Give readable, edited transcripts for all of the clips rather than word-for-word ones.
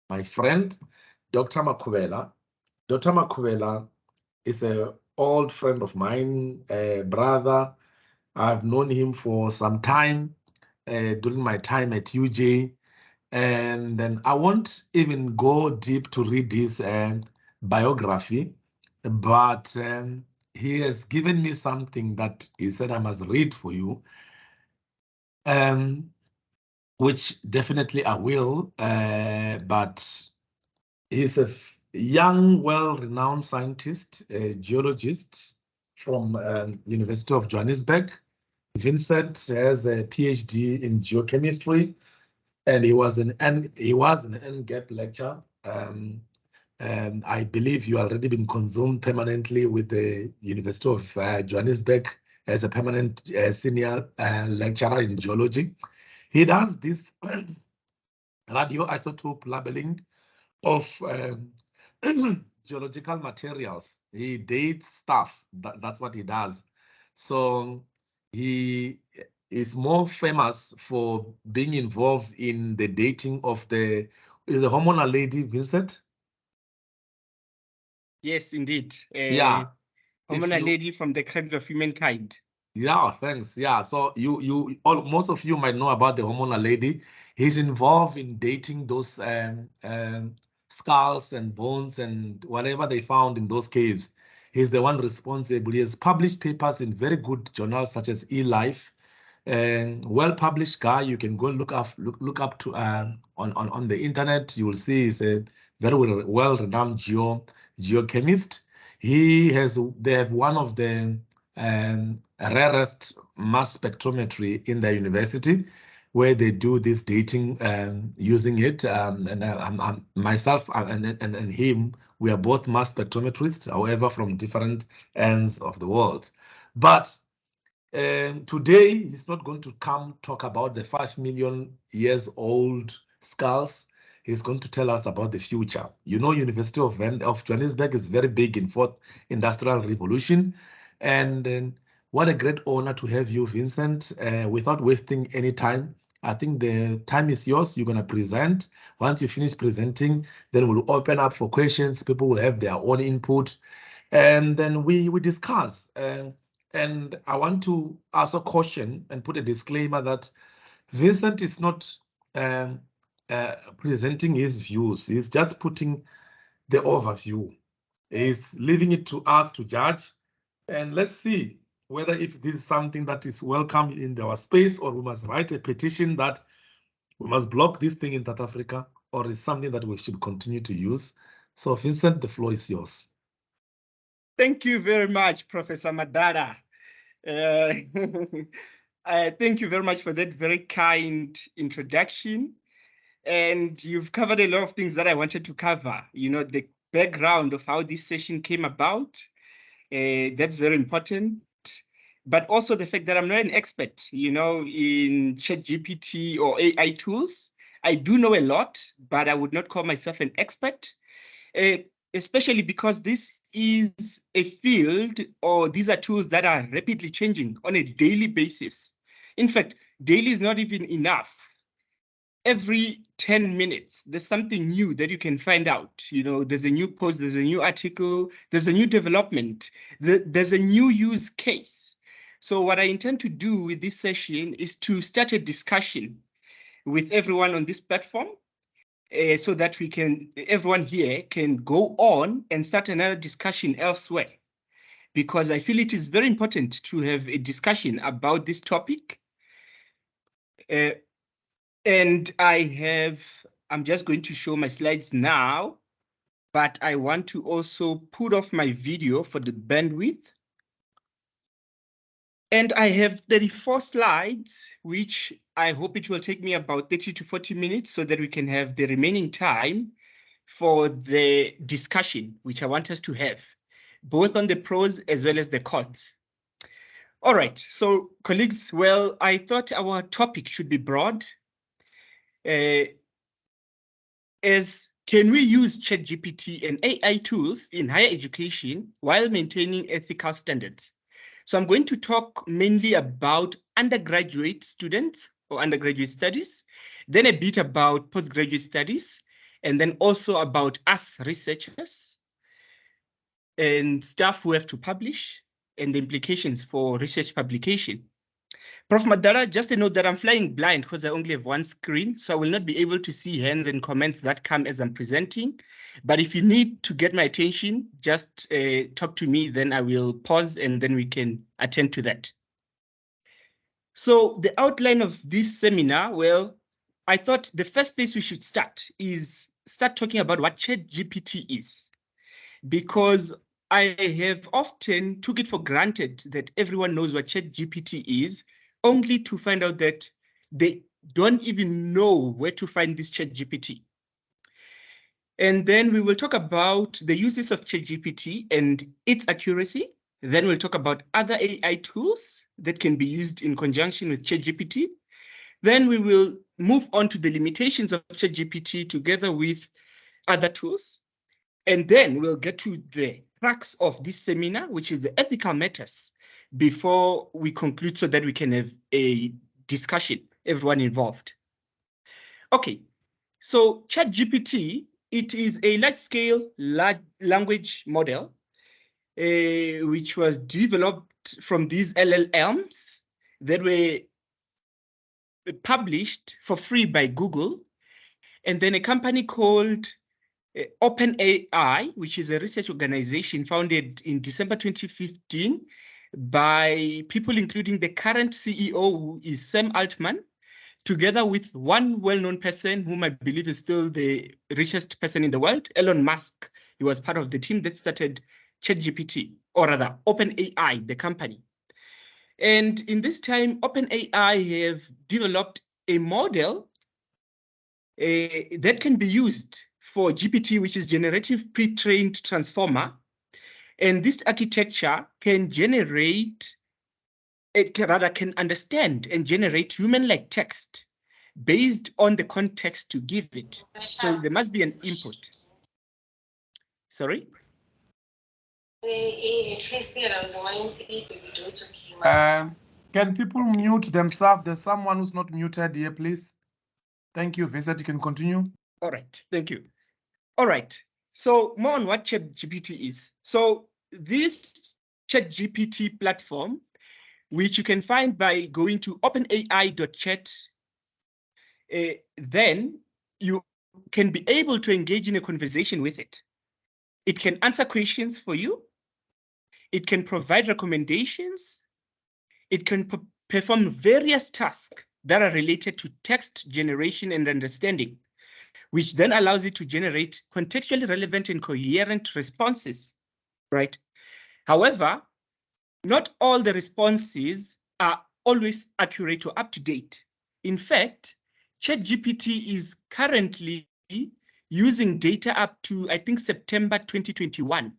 my friend, Dr. Makhubela. Dr. Makhubela is an old friend of mine, a brother. I've known him for some time during my time at UJ. And then I won't even go deep to read his biography, but he has given me something that he said I must read for you, which definitely I will, but he's a young, well-renowned scientist, a geologist from University of Johannesburg. Vincent has a PhD in geochemistry, and he was an N-gap lecturer. And I believe you already been consumed permanently with the University of Johannesburg as a permanent senior lecturer in geology. He does this radioisotope labeling of geological materials. He dates stuff. That's what he does. So he is more famous for being involved in the dating of the hormonal lady, Vincent. Yes, indeed. Yeah. Hormonal lady from the cradle of humankind. Yeah, thanks. Yeah, so most of you might know about the hormonal lady. He's involved in dating those skulls and bones and whatever they found in those caves. He's the one responsible. He has published papers in very good journals such as eLife. And well-published guy. You can go look up to on the internet. You will see he's a very well-renowned geochemist. They have one of the rarest mass spectrometry in the university, where they do this dating using it. And myself and him, we are both mass spectrometrists, however, from different ends of the world. But today, he's not going to come talk about the 5 million years old skulls. He's going to tell us about the future. You know, University of Johannesburg is very big in fourth industrial revolution. And what a great honor to have you, Vincent. Without wasting any time, I think the time is yours. You're going to present. Once you finish presenting, then we'll open up for questions. People will have their own input. And then we discuss. And I want to also caution and put a disclaimer that Vincent is not presenting his views. He's just putting the overview. He's leaving it to us to judge. And let's see whether if this is something that is welcome in our space, or we must write a petition that we must block this thing in South Africa, or is something that we should continue to use. So Vincent, the floor is yours. Thank you very much, Professor Madara. Thank you very much for that very kind introduction. And you've covered a lot of things that I wanted to cover. You know, the background of how this session came about. That's very important. But also the fact that I'm not an expert, you know, in ChatGPT or AI tools. I do know a lot, but I would not call myself an expert, especially because this is a field, or these are tools that are rapidly changing on a daily basis. In fact, daily is not even enough. Every 10 minutes, there's something new that you can find out. You know, there's a new post, there's a new article, there's a new development, there's a new use case. So what I intend to do with this session is to start a discussion with everyone on this platform, so that everyone here can go on and start another discussion elsewhere. Because I feel it is very important to have a discussion about this topic. And I'm just going to show my slides now, but I want to also put off my video for the bandwidth. And I have 34 slides, which I hope it will take me about 30 to 40 minutes so that we can have the remaining time for the discussion, which I want us to have, both on the pros as well as the cons. All right, so colleagues, well, I thought our topic should be broad. As can we use ChatGPT and AI tools in higher education while maintaining ethical standards? So I'm going to talk mainly about undergraduate students or undergraduate studies, then a bit about postgraduate studies, and then also about us researchers and staff who have to publish and the implications for research publication. Prof. Madara, just a note that I'm flying blind because I only have one screen, so I will not be able to see hands and comments that come as I'm presenting. But if you need to get my attention, just talk to me, then I will pause and then we can attend to that. So the outline of this seminar, well, I thought the first place we should start is start talking about what ChatGPT is, because I have often took it for granted that everyone knows what ChatGPT is, only to find out that they don't even know where to find this ChatGPT. And then we will talk about the uses of ChatGPT and its accuracy. Then we'll talk about other AI tools that can be used in conjunction with ChatGPT. Then we will move on to the limitations of ChatGPT together with other tools. And then we'll get to the crux of this seminar, which is the ethical matters, before we conclude so that we can have a discussion, everyone involved. Okay, so ChatGPT, it is a large-scale language model, which was developed from these LLMs that were published for free by Google, and then a company called OpenAI, which is a research organization founded in December 2015 by people including the current CEO, who is Sam Altman, together with one well-known person whom I believe is still the richest person in the world, Elon Musk. He was part of the team that started ChatGPT, or rather OpenAI, the company. And in this time, OpenAI have developed a model that can be used for GPT, which is generative pre-trained transformer. And this architecture can generate, can understand and generate human-like text based on the context to give it. So there must be an input. Sorry? Can people mute themselves? There's someone who's not muted here, please. Thank you, Vincent. You can continue. All right, thank you. All right, so more on what ChatGPT is. So this ChatGPT platform, which you can find by going to openai.chat, then you can be able to engage in a conversation with it. It can answer questions for you. It can provide recommendations. It can perform various tasks that are related to text generation and understanding, which then allows it to generate contextually relevant and coherent responses, right? However, not all the responses are always accurate or up to date. In fact, ChatGPT is currently using data up to, I think, September 2021.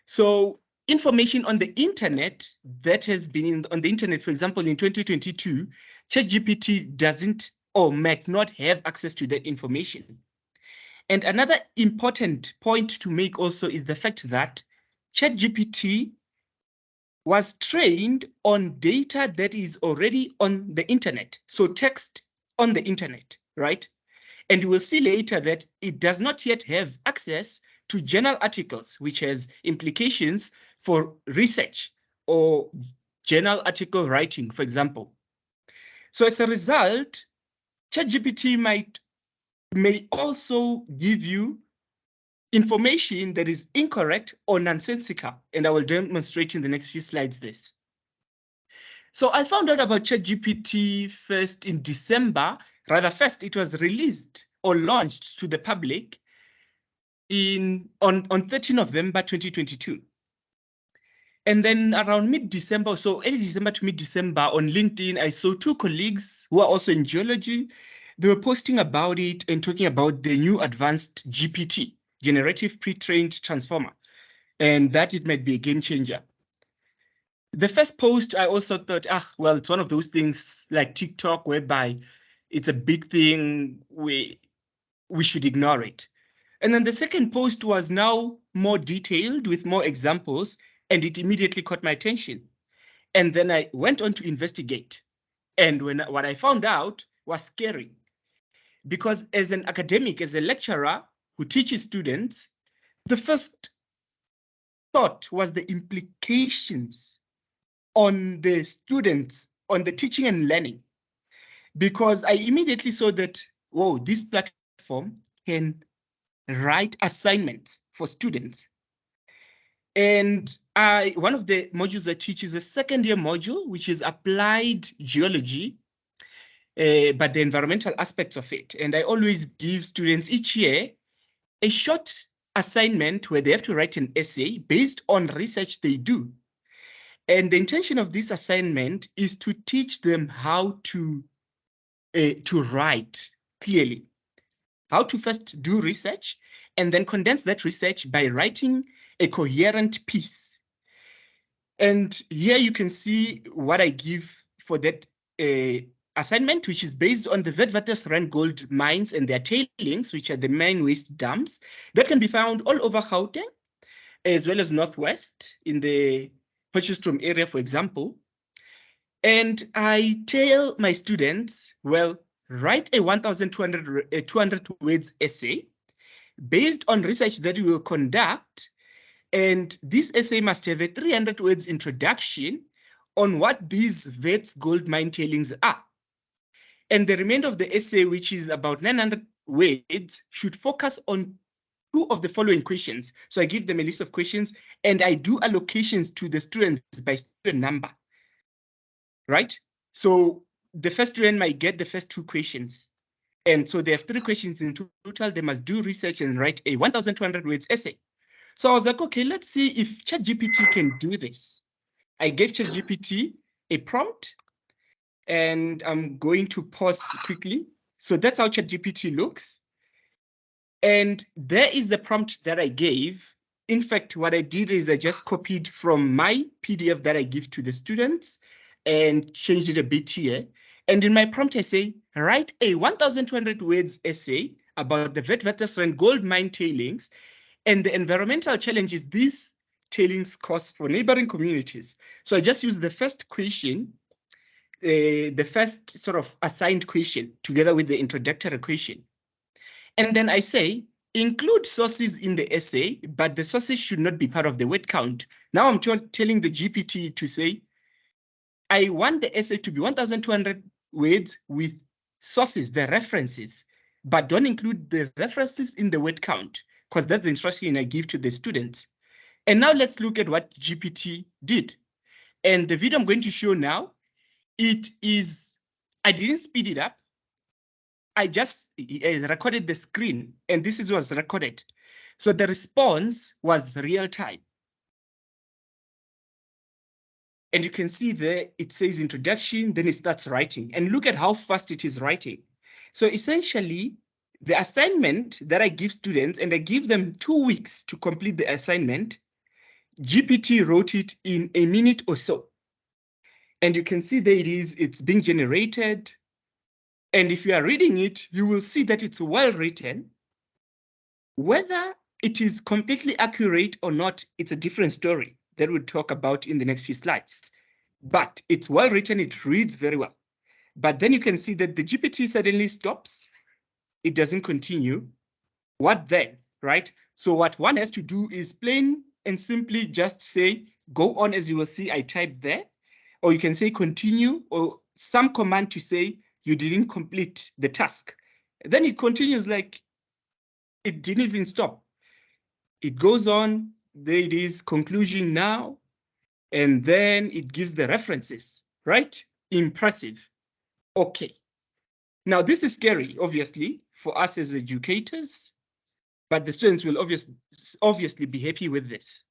So information on the internet that has been on the internet, for example, in 2022, ChatGPT doesn't or might not have access to that information. And another important point to make also is the fact that ChatGPT was trained on data that is already on the internet, so text on the internet, right? And you will see later that it does not yet have access to journal articles, which has implications for research or journal article writing, for example. So as a result, ChatGPT may also give you information that is incorrect or nonsensical, and I will demonstrate in the next few slides this. So I found out about ChatGPT first in December, first it was released or launched to the public on 30 November 2022. And then around mid-December, so early December to mid-December on LinkedIn, I saw two colleagues who are also in geology. They were posting about it and talking about the new advanced GPT, generative pre-trained transformer, and that it might be a game changer. The first post, I also thought, well, it's one of those things like TikTok, whereby it's a big thing, we should ignore it. And then the second post was now more detailed with more examples, and it immediately caught my attention. And then I went on to investigate. And what I found out was scary, because as an academic, as a lecturer who teaches students, the first thought was the implications on the students, on the teaching and learning, because I immediately saw that, whoa, this platform can write assignments for students. And one of the modules I teach is a second-year module, which is applied geology, but the environmental aspects of it. And I always give students each year a short assignment where they have to write an essay based on research they do. And the intention of this assignment is to teach them how to write clearly, how to first do research and then condense that research by writing a coherent piece. And here you can see what I give for that assignment, which is based on the Witwatersrand gold mines and their tailings, which are the main waste dams that can be found all over Gauteng, as well as Northwest in the Potchefstroom area, for example. And I tell my students, well, write a 1,200 words essay based on research that we will conduct. And this essay must have a 300 words introduction on what these Wits gold mine tailings are. And the remainder of the essay, which is about 900 words, should focus on two of the following questions. So I give them a list of questions and I do allocations to the students by student number, right? So the first student might get the first two questions. And so they have 3 questions in total. They must do research and write a 1,200 words essay. So I was like, okay, let's see if ChatGPT can do this. I gave ChatGPT a prompt and I'm going to pause quickly. So that's how ChatGPT looks. And there is the prompt that I gave. In fact, what I did is I just copied from my PDF that I give to the students and changed it a bit here. And in my prompt, I say, write a 1,200 words essay about the Witwatersrand gold mine tailings and the environmental challenges these tailings cause for neighboring communities. So I just use the first question, the first sort of assigned question together with the introductory question. And then I say, include sources in the essay, but the sources should not be part of the word count. Now I'm telling the GPT to say, I want the essay to be 1,200 words with sources, the references, but don't include the references in the word count, because that's the instruction I give to the students. And now let's look at what GPT did. And the video I'm going to show now, I didn't speed it up. I just recorded the screen, and this is what's recorded. So the response was real time. And you can see there, it says introduction, then it starts writing. And look at how fast it is writing. So essentially, the assignment that I give students, and I give them 2 weeks to complete the assignment, GPT wrote it in a minute or so. And you can see there it is, it's being generated. And if you are reading it, you will see that it's well written. Whether it is completely accurate or not, it's a different story that we'll talk about in the next few slides. But it's well written, it reads very well. But then you can see that the GPT suddenly stops. It doesn't continue. What then, right? So what one has to do is plain and simply just say, go on, as you will see, I typed there. Or you can say continue, or some command to say you didn't complete the task. Then it continues like it didn't even stop. It goes on, there it is, conclusion now, and then it gives the references, right? Impressive. Okay. Now this is scary, obviously, for us as educators, but the students will obviously be happy with this.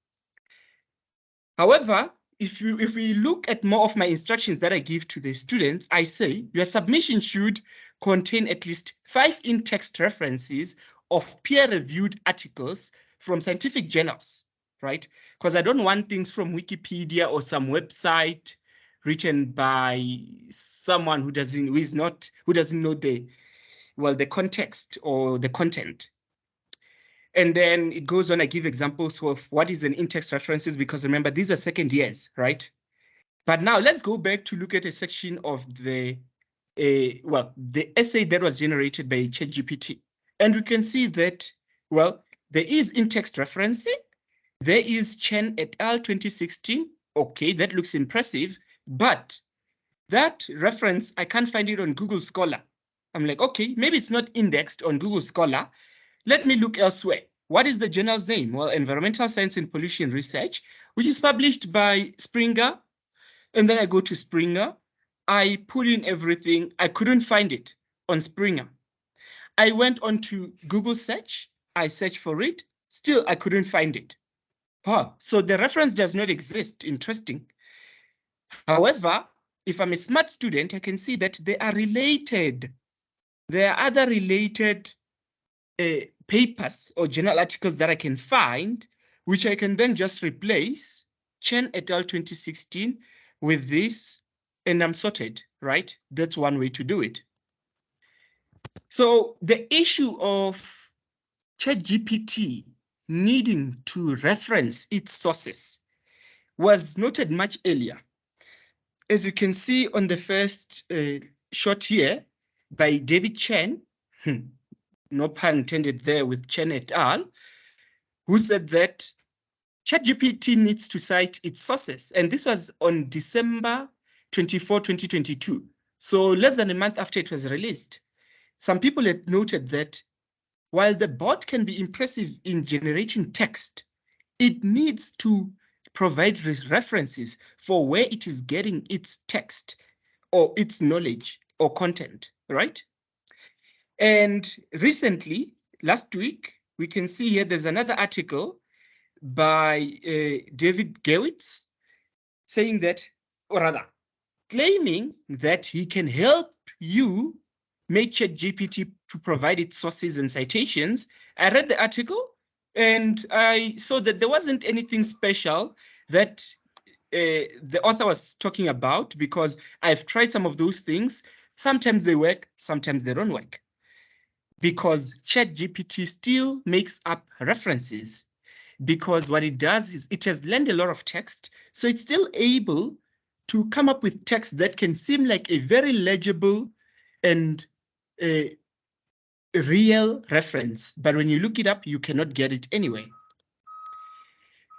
However, if we look at more of my instructions that I give to the students, I say your submission should contain at least 5 in-text references of peer-reviewed articles from scientific journals, right? Because I don't want things from Wikipedia or some website written by someone who doesn't know the context or the content. And then it goes on, I give examples of what is an in-text references, because remember, these are second years, right? But now let's go back to look at a section of the well, the essay that was generated by ChatGPT. And we can see that, well, there is in-text referencing. There is Chen et al. 2016. Okay, that looks impressive, but that reference, I can't find it on Google Scholar. I'm like, okay, maybe it's not indexed on Google Scholar. Let me look elsewhere. What is the journal's name? Well, Environmental Science and Pollution Research, which is published by Springer. And then I go to Springer. I put in everything. I couldn't find it on Springer. I went on to Google search. I searched for it. Still, I couldn't find it. So the reference does not exist. Interesting. However, if I'm a smart student, I can see that they are related. There are other related papers or journal articles that I can find, which I can then just replace Chen et al. 2016 with this, and I'm sorted, right? That's one way to do it. So the issue of ChatGPT needing to reference its sources was noted much earlier. As you can see on the first shot here by David Chen, no pun intended there with Chen et al., who said that ChatGPT needs to cite its sources. And this was on December 24, 2022. So less than a month after it was released. Some people had noted that while the bot can be impressive in generating text, it needs to provide references for where it is getting its text or its knowledge or content, right? And recently, last week, we can see here there's another article by David Gewitz saying that, or rather, claiming that he can help you make ChatGPT to provide its sources and citations. I read the article and I saw that there wasn't anything special that the author was talking about, because I've tried some of those things. Sometimes they work, sometimes they don't work, because ChatGPT still makes up references, because what it does is it has learned a lot of text, so it's still able to come up with text that can seem like a very legible and a real reference, but when you look it up, you cannot get it anyway.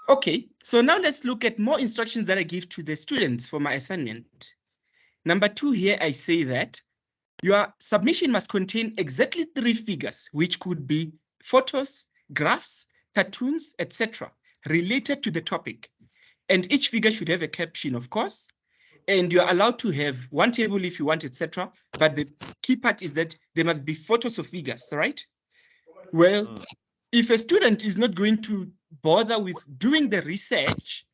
Okay, so now let's look at more instructions that I give to the students for my assignment. Number 2 here, I say that your submission must contain exactly 3 figures, which could be photos, graphs, cartoons, etc., related to the topic. And each figure should have a caption, of course. And you're allowed to have one table if you want, etc. But the key part is that there must be photos of figures, right? Well, if a student is not going to bother with doing the research,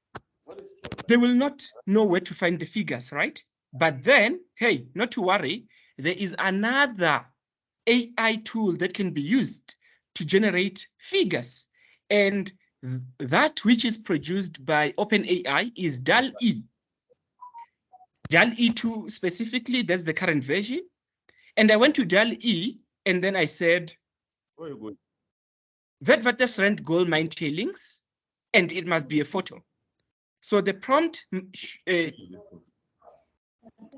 they will not know where to find the figures, right? But then, hey, not to worry, there is another AI tool that can be used to generate figures. And that which is produced by OpenAI is DALL-E. DALL-E 2 specifically, that's the current version. And I went to DALL-E and then I said, Witwatersrand gold mine tailings, and it must be a photo. So the prompt,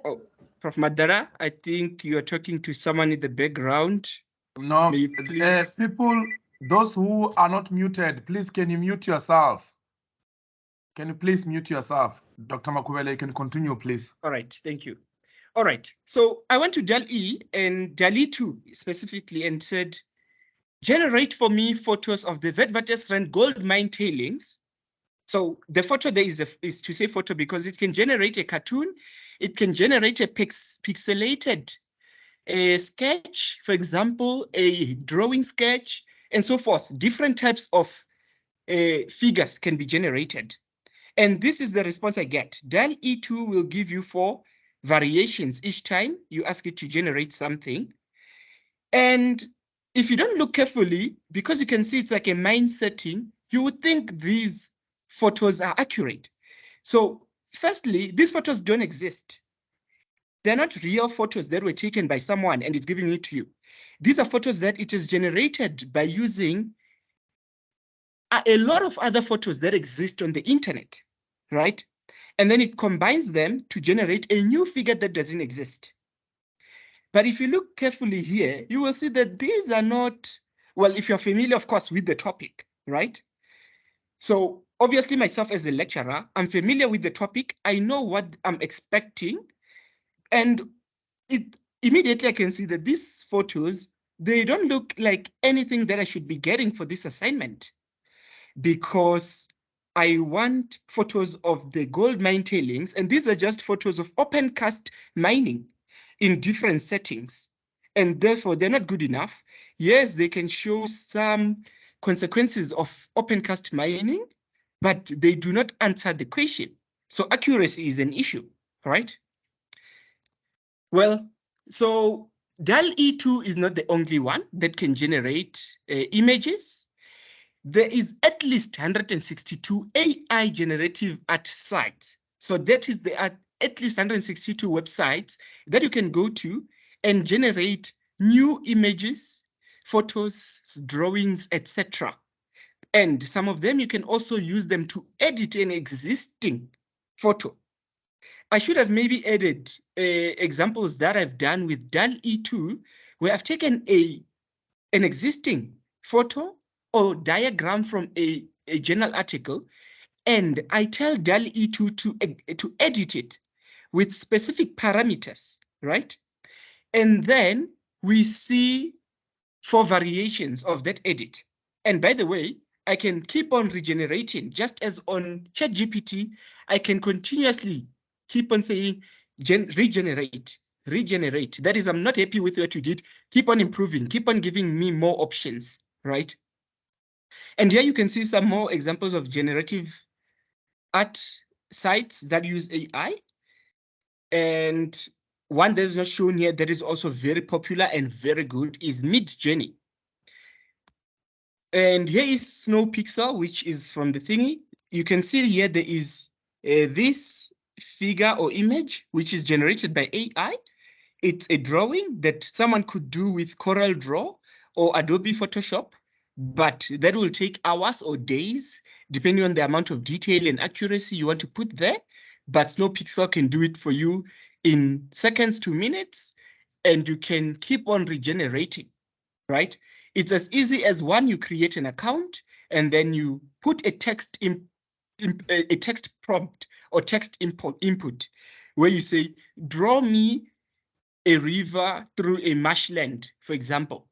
oh, Prof. Madara, I think you are talking to someone in the background. No, please? people, those who are not muted, please, can you mute yourself? Can you please mute yourself? Dr. Makhubela, you can continue, please. All right, thank you. All right, so I went to DALL-E and DALL-E 2 specifically and said, generate for me photos of the Witwatersrand gold mine tailings. So the photo there is to say photo because it can generate a cartoon, it can generate a pixelated sketch, for example, a drawing sketch, and so forth. Different types of figures can be generated. And this is the response I get. DALL-E 2 will give you 4 variations each time you ask it to generate something. And if you don't look carefully, because you can see it's like a mine setting, you would think these photos are accurate. So firstly, these photos don't exist. They're not real photos that were taken by someone and it's giving it to you. These are photos that it is generated by using a lot of other photos that exist on the internet, right? And then it combines them to generate a new figure that doesn't exist. But if you look carefully here, you will see that these are not, well, if you're familiar, of course, with the topic, right? So obviously myself as a lecturer, I'm familiar with the topic. I know what I'm expecting. And immediately I can see that these photos, they don't look like anything that I should be getting for this assignment, because I want photos of the gold mine tailings, and these are just photos of open cast mining in different settings, and therefore they're not good enough. Yes, they can show some consequences of open cast mining, but they do not answer the question. So accuracy is an issue, right? Well, so DAL-E2 is not the only one that can generate images. There is at least 162 AI generative art sites. So that is the at least 162 websites that you can go to and generate new images, photos, drawings, etc. And some of them, you can also use them to edit an existing photo. I should have maybe added examples that I've done with DAL-E2, where I've taken an existing photo or diagram from a journal article, and I tell DAL-E2 to edit it with specific parameters, right? And then we see 4 variations of that edit. And by the way, I can keep on regenerating, just as on ChatGPT, I can continuously keep on saying, regenerate. That is, I'm not happy with what you did. Keep on improving, keep on giving me more options, right? And here you can see some more examples of generative art sites that use AI. And one that is not shown here that is also very popular and very good is Midjourney. And here is Snow Pixel, which is from the thingy. You can see here there is this figure or image, which is generated by AI. It's a drawing that someone could do with Corel Draw or Adobe Photoshop, but that will take hours or days, depending on the amount of detail and accuracy you want to put there. But Snow Pixel can do it for you in seconds to minutes, and you can keep on regenerating, right? It's as easy as one, you create an account and then you put a text a text prompt or text input where you say, draw me a river through a marshland, for example.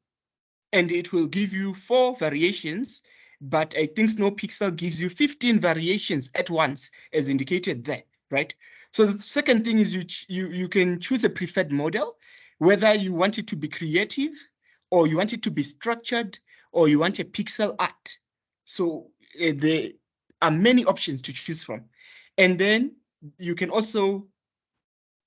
And it will give you 4 variations, but I think Snow Pixel gives you 15 variations at once, as indicated there, right? So the second thing is you can choose a preferred model, whether you want it to be creative, or you want it to be structured, or you want a pixel art. So there are many options to choose from. And then you can also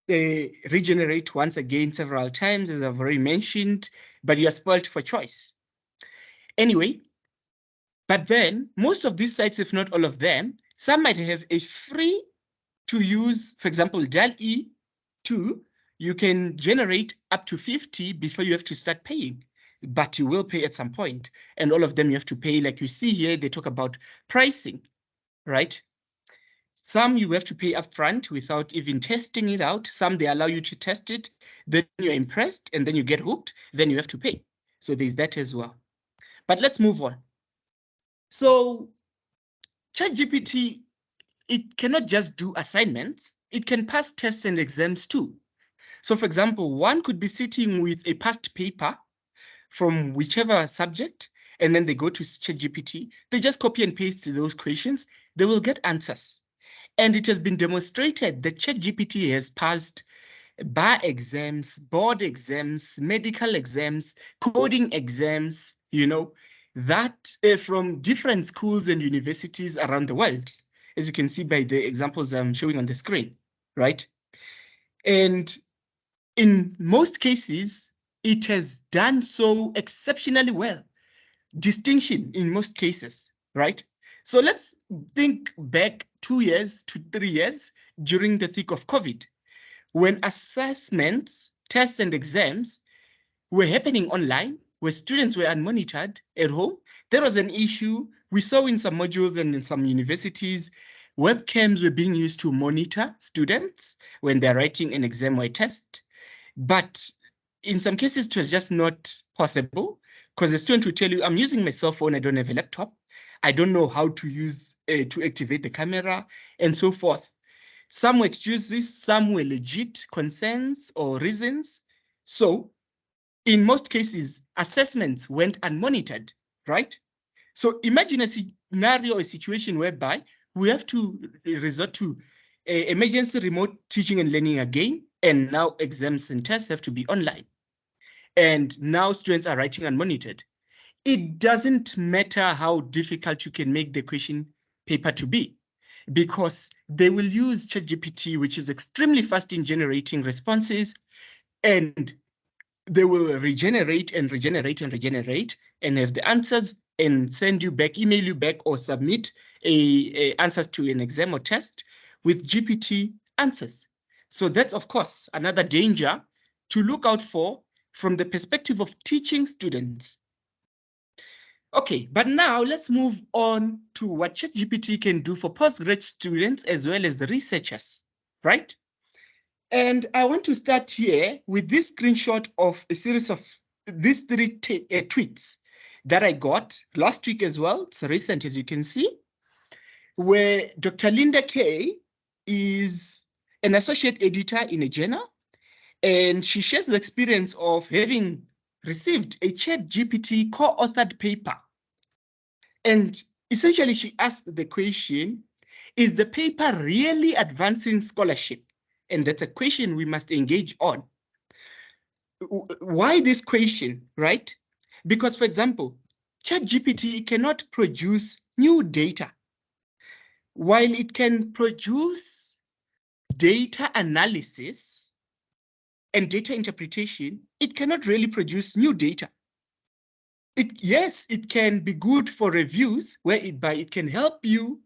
regenerate once again several times, as I've already mentioned, but you are spoiled for choice. Anyway, but then most of these sites, if not all of them, some might have a free to use, for example, DAL-E2, you can generate up to 50 before you have to start paying, but you will pay at some point. And all of them you have to pay, like you see here, they talk about pricing, right? Some you have to pay upfront without even testing it out. Some they allow you to test it, then you're impressed, and then you get hooked, then you have to pay. So there's that as well. But let's move on. So ChatGPT, it cannot just do assignments, it can pass tests and exams too. So for example, one could be sitting with a past paper from whichever subject, and then they go to ChatGPT, they just copy and paste those questions, they will get answers. And it has been demonstrated that ChatGPT has passed bar exams, board exams, medical exams, coding exams, that from different schools and universities around the world, as you can see by the examples I'm showing on the screen, right? And in most cases, it has done so exceptionally well. Distinction in most cases, right? So let's think back 2 years to 3 years during the thick of COVID, when assessments, tests, and exams were happening online, where students were unmonitored at home. There was an issue. We saw in some modules and in some universities, webcams were being used to monitor students when they're writing an exam or a test. But in some cases, it was just not possible because the student will tell you, I'm using my cell phone, I don't have a laptop. I don't know how to use to activate the camera and so forth. Some were excuses, some were legit concerns or reasons. So in most cases, assessments went unmonitored, right? So imagine a scenario, a situation whereby we have to resort to emergency remote teaching and learning again, and now exams and tests have to be online. And now students are writing unmonitored. It doesn't matter how difficult you can make the question paper to be, because they will use ChatGPT, which is extremely fast in generating responses, and they will regenerate and regenerate and regenerate and have the answers and send you back, email you back, or submit a answers to an exam or test with GPT answers. So that's, of course, another danger to look out for from the perspective of teaching students. Okay, but now let's move on to what ChatGPT can do for postgrad students as well as the researchers, right? And I want to start here with this screenshot of a series of these three tweets that I got last week as well. It's recent, as you can see, where Dr. Linda Kay is an associate editor in a journal, and she shares the experience of having received a ChatGPT co-authored paper. And essentially, she asked the question, is the paper really advancing scholarship? And that's a question we must engage on. Why this question, right? Because, for example, ChatGPT cannot produce new data. While it can produce data analysis and data interpretation, it cannot really produce new data. Yes, it can be good for reviews, whereby it can help you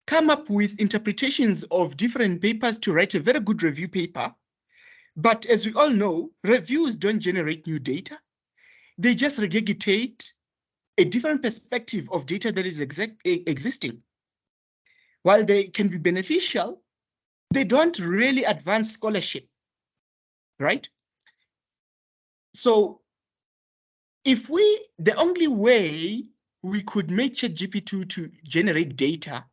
come up with interpretations of different papers to write a very good review paper. But as we all know, reviews don't generate new data. They just regurgitate a different perspective of data that is existing. While they can be beneficial, they don't really advance scholarship, right? So if the only way we could make ChatGPT to generate data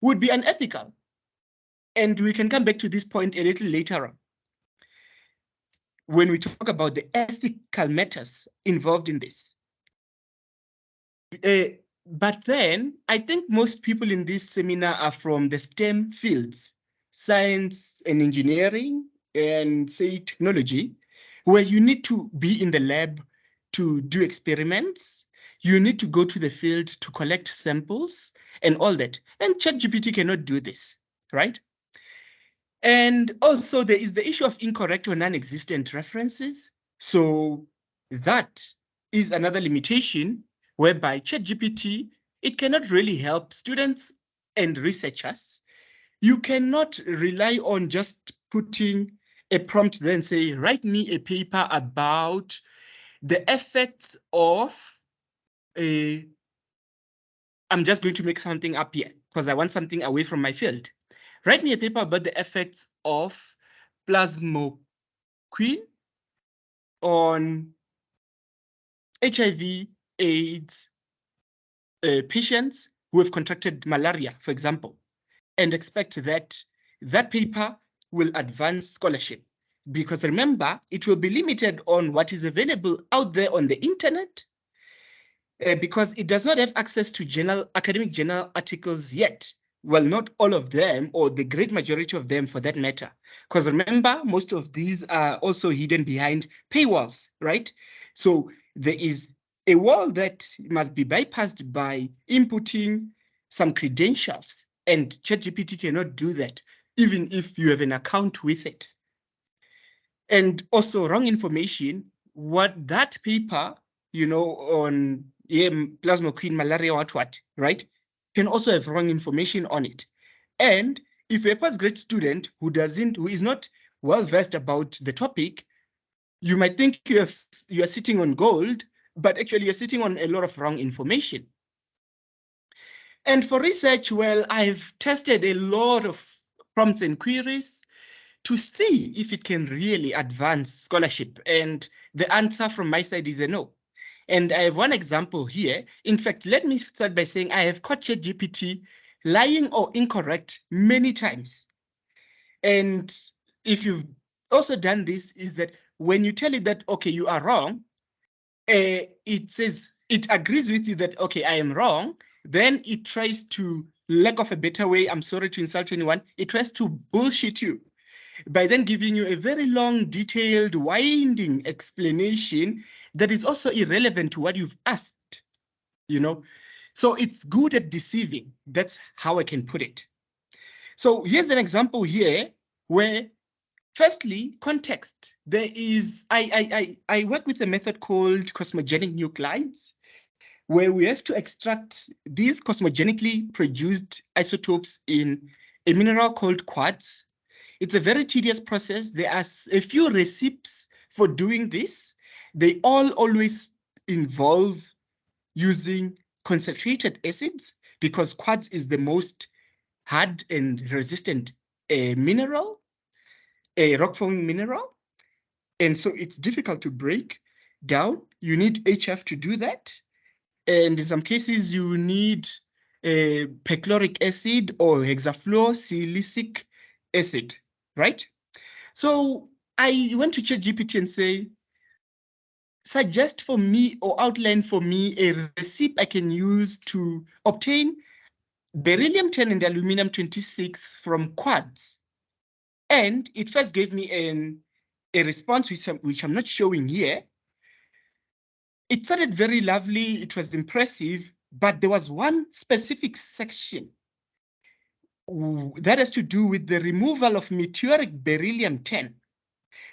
would be unethical. And we can come back to this point a little later on when we talk about the ethical matters involved in this. But then I think most people in this seminar are from the STEM fields, science and engineering, and say technology, where you need to be in the lab to do experiments. You need to go to the field to collect samples and all that. And ChatGPT cannot do this, right? And also there is the issue of incorrect or non-existent references. So that is another limitation whereby ChatGPT, it cannot really help students and researchers. You cannot rely on just putting a prompt then say, write me a paper about the effects of a, I'm just going to make something up here because I want something away from my field. Write me a paper about the effects of plasmocrene on HIV, AIDS patients who have contracted malaria, for example, and expect that that paper will advance scholarship. Because remember, it will be limited on what is available out there on the internet, because it does not have access to academic journal articles yet. Well, not all of them, or the great majority of them for that matter. Because remember, most of these are also hidden behind paywalls, right? So there is a wall that must be bypassed by inputting some credentials, and ChatGPT cannot do that, even if you have an account with it. And also wrong information, what that paper, on plasmocrene, malaria, what, right, can also have wrong information on it. And if you're a postgrad student who is not well versed about the topic, you might think you are sitting on gold, but actually you're sitting on a lot of wrong information. And for research, well, I've tested a lot of prompts and queries to see if it can really advance scholarship. And the answer from my side is a no. And I have one example here. In fact, let me start by saying I have caught ChatGPT lying or incorrect many times. And if you've also done this, is that when you tell it that, okay, you are wrong, it says, it agrees with you that, okay, I am wrong. Then it tries to, lack of a better way, I'm sorry to insult anyone, it tries to bullshit you by then giving you a very long, detailed, winding explanation that is also irrelevant to what you've asked, you know? So it's good at deceiving. That's how I can put it. So here's an example here where, firstly, context. There is, I work with a method called cosmogenic nuclides, where we have to extract these cosmogenically produced isotopes in a mineral called quartz. It's a very tedious process. There are a few recipes for doing this. They all always involve using concentrated acids because quartz is the most hard and resistant mineral, a rock-forming mineral. And so it's difficult to break down. You need HF to do that. And in some cases, you need perchloric acid or hexafluorosilicic acid, right? So I went to ChatGPT and say, suggest for me or outline for me a recipe I can use to obtain beryllium-10 and aluminum-26 from quartz. And it first gave me a response which I'm not showing here. It started very lovely, it was impressive, but there was one specific section that has to do with the removal of meteoric beryllium-10.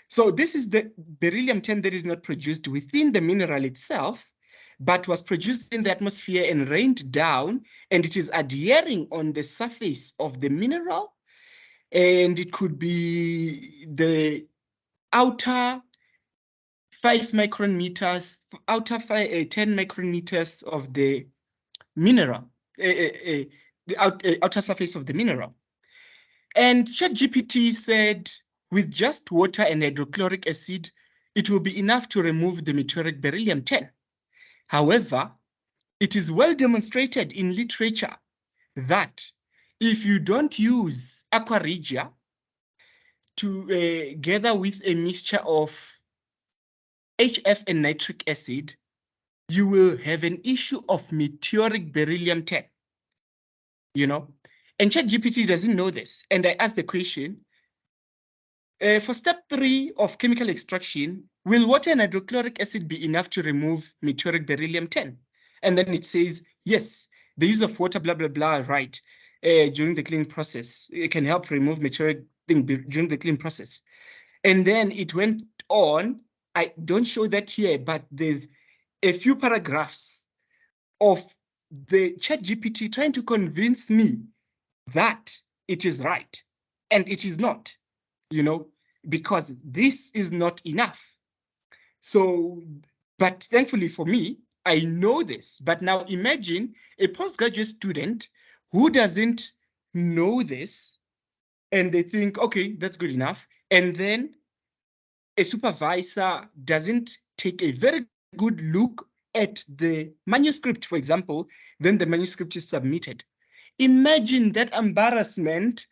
So this is the beryllium-10 that is not produced within the mineral itself, but was produced in the atmosphere and rained down, and it is adhering on the surface of the mineral. And it could be the outer 5 micrometers, outer 10 micrometers of the mineral, the outer surface of the mineral. And ChatGPT said, with just water and hydrochloric acid, it will be enough to remove the meteoric beryllium-10. However, it is well demonstrated in literature that if you don't use aqua regia together with a mixture of HF and nitric acid, you will have an issue of meteoric beryllium-10, you know? And ChatGPT doesn't know this. And I asked the question, for step 3 of chemical extraction, will water and hydrochloric acid be enough to remove meteoric beryllium-10? And then it says, yes, the use of water, blah, blah, blah, right, during the cleaning process. It can help remove meteoric thing during the cleaning process. And then it went on. I don't show that here, but there's a few paragraphs of the ChatGPT trying to convince me that it is right. And it is not, you know, because this is not enough. So, but thankfully for me, I know this. But now imagine a postgraduate student who doesn't know this and they think, okay, that's good enough. And then a supervisor doesn't take a very good look at the manuscript, for example, then the manuscript is submitted. Imagine that embarrassment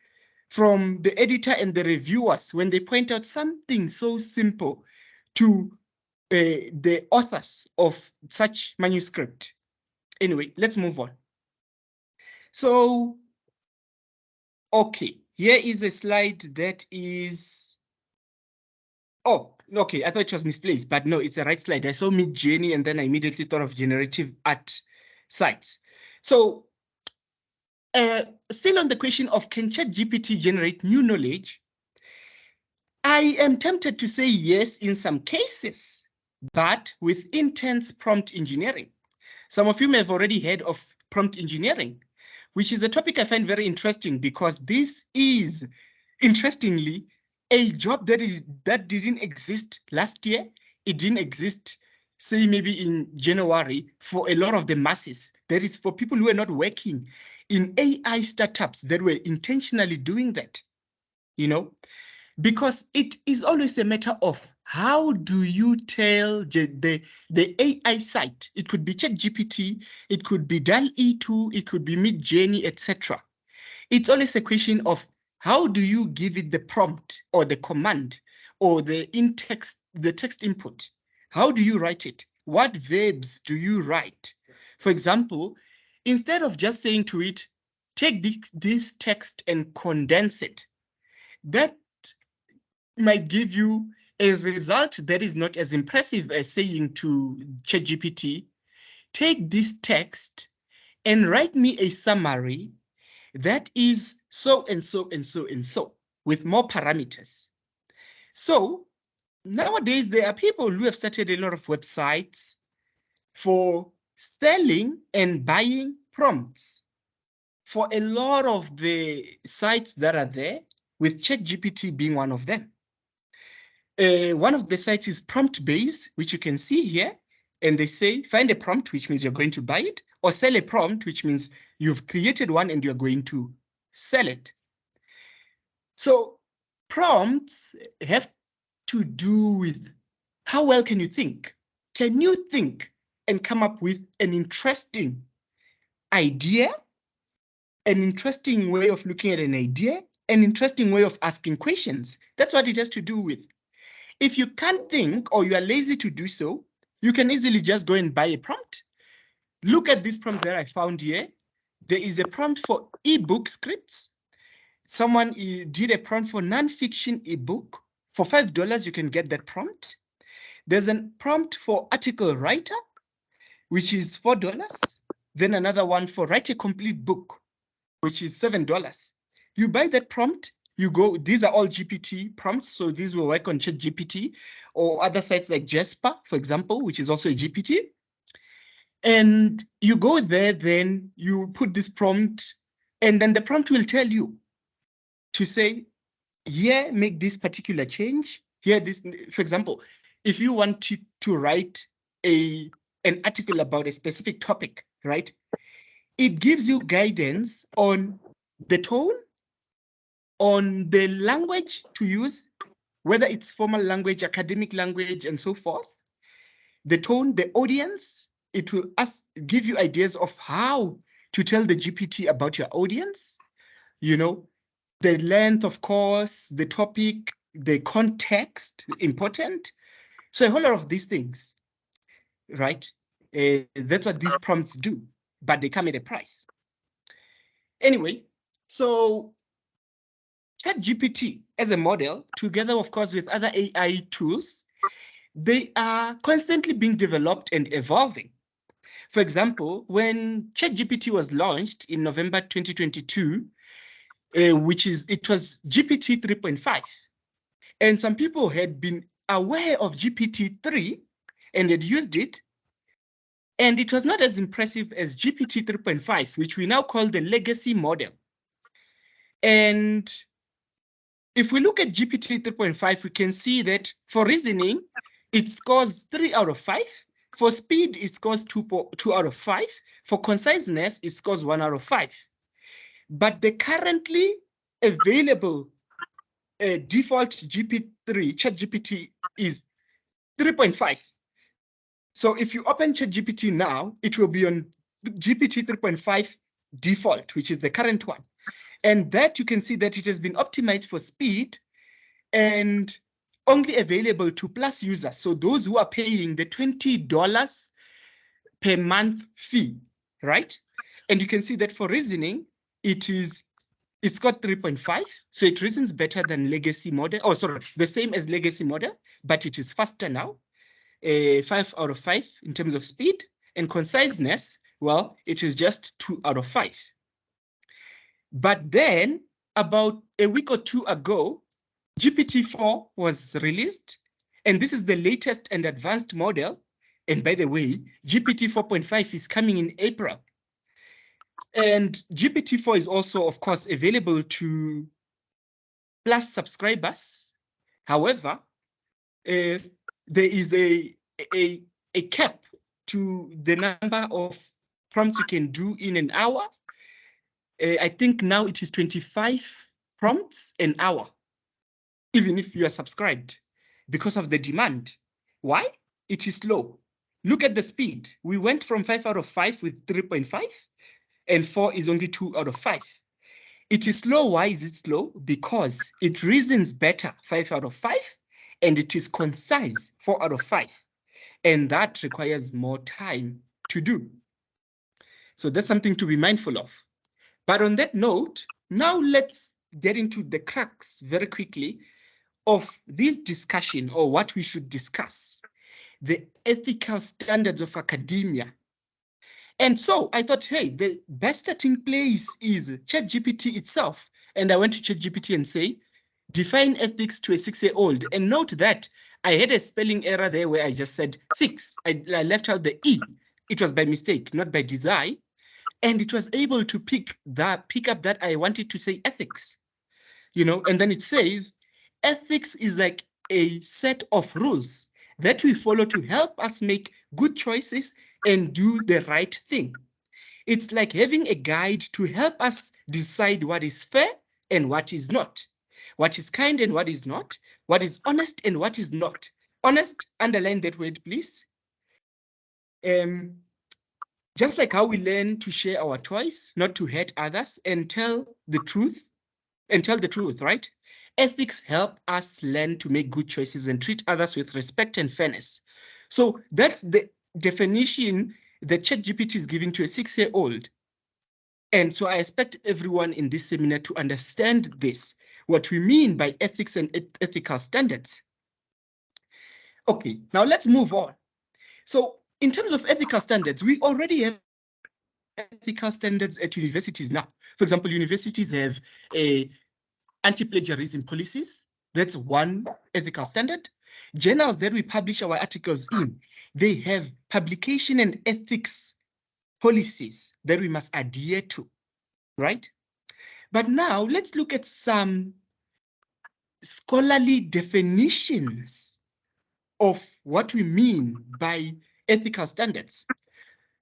from the editor and the reviewers when they point out something so simple to the authors of such manuscript. Anyway, let's move on. So, okay, here is a slide that is, oh, okay, I thought it was misplaced, but no, it's a right slide. I saw Midjourney and then I immediately thought of generative art sites. So, still on the question of can ChatGPT generate new knowledge? I am tempted to say yes in some cases, but with intense prompt engineering. Some of you may have already heard of prompt engineering, which is a topic I find very interesting because this is, interestingly, a job that didn't exist last year. It didn't exist, say, maybe in January for a lot of the masses. That is for people who are not working in AI startups that were intentionally doing that, you know. because it is always a matter of how do you tell the AI site. It could be ChatGPT, it could be DALL-E 2, it could be Midjourney, etc. It's always a question of how do you give it the prompt or the command or the text input? How do you write it? What verbs do you write? For example, instead of just saying to it, take this text and condense it, that might give you a result that is not as impressive as saying to ChatGPT, take this text and write me a summary that is so and so and so and so with more parameters. So nowadays, there are people who have started a lot of websites for selling and buying prompts. For a lot of the sites that are there, with ChatGPT being one of them. One of the sites is prompt-based, which you can see here. And they say, find a prompt, which means you're going to buy it, or sell a prompt, which means you've created one and you're going to sell it. So prompts have to do with how well can you think? Can you think and come up with an interesting idea, an interesting way of looking at an idea, an interesting way of asking questions? That's what it has to do with. If you can't think or you are lazy to do so, you can easily just go and buy a prompt. Look at this prompt that I found here. There is a prompt for ebook scripts. Someone did a prompt for nonfiction ebook. For $5, you can get that prompt. There's a prompt for article writer, which is $4. Then another one for write a complete book, which is $7. You buy that prompt, you go, these are all GPT prompts, so these will work on ChatGPT or other sites like Jasper, for example, which is also a GPT. And you go there, then you put this prompt, and then the prompt will tell you to say, yeah, make this particular change. Here, this, for example, if you want to write an article about a specific topic, right? It gives you guidance on the tone, on the language to use, whether it's formal language, academic language, and so forth. The tone, the audience, it will give you ideas of how to tell the GPT about your audience, you know, the length, of course, the topic, the context, important. So a whole lot of these things, right? That's what these prompts do, but they come at a price. Anyway, so ChatGPT as a model, together, of course, with other AI tools, they are constantly being developed and evolving. For example, when ChatGPT was launched in November 2022, it was GPT 3.5. And some people had been aware of GPT-3 and had used it. And it was not as impressive as GPT 3.5, which we now call the legacy model. And if we look at GPT 3.5, we can see that for reasoning, it scores 3 out of 5. For speed, it scores 2 out of 5. For conciseness, it scores 1 out of 5. But the currently available default ChatGPT is 3.5. So if you open ChatGPT now, it will be on GPT 3.5 default, which is the current one. And that you can see that it has been optimized for speed and only available to Plus users. So those who are paying the $20 per month fee, right? And you can see that for reasoning, it's got 3.5, so it reasons better than legacy model. Oh, sorry, the same as legacy model, but it is faster now. 5 out of 5 in terms of speed. And conciseness, well, it is just 2 out of 5. But then, about a week or two ago, GPT-4 was released, and this is the latest and advanced model. And by the way, GPT 4.5 is coming in April. And GPT-4 is also, of course, available to Plus subscribers. However, there is a cap to the number of prompts you can do in an hour. I think now it is 25 prompts an hour. even if you are subscribed, because of the demand. Why? It is slow. Look at the speed. We went from 5 out of 5 with 3.5, and 4 is only 2 out of 5. It is slow. Why is it slow? Because it reasons better 5 out of 5, and it is concise 4 out of 5. And that requires more time to do. So that's something to be mindful of. But on that note, now let's get into the crux very quickly of this discussion, or what we should discuss, the ethical standards of academia. And so I thought, hey, the best starting place is ChatGPT itself. And I went to ChatGPT and say, define ethics to a 6-year-old. And note that I had a spelling error there where I just said ethics. I left out the E. It was by mistake, not by design. And it was able to pick up that I wanted to say ethics. And then it says, ethics is like a set of rules that we follow to help us make good choices and do the right thing. It's like having a guide to help us decide what is fair and what is not, what is kind and what is not, what is honest and what is not. Honest, underline that word, please. Just like how we learn to share our toys, not to hurt others, and tell the truth, right? Ethics help us learn to make good choices and treat others with respect and fairness. So that's the definition that ChatGPT is giving to a 6-year-old. And so I expect everyone in this seminar to understand this, what we mean by ethics and ethical standards. Okay, now let's move on. So in terms of ethical standards, we already have ethical standards at universities now. For example, universities have anti-plagiarism policies. That's one ethical standard. Journals that we publish our articles in, they have publication and ethics policies that we must adhere to, right? But now let's look at some scholarly definitions of what we mean by ethical standards.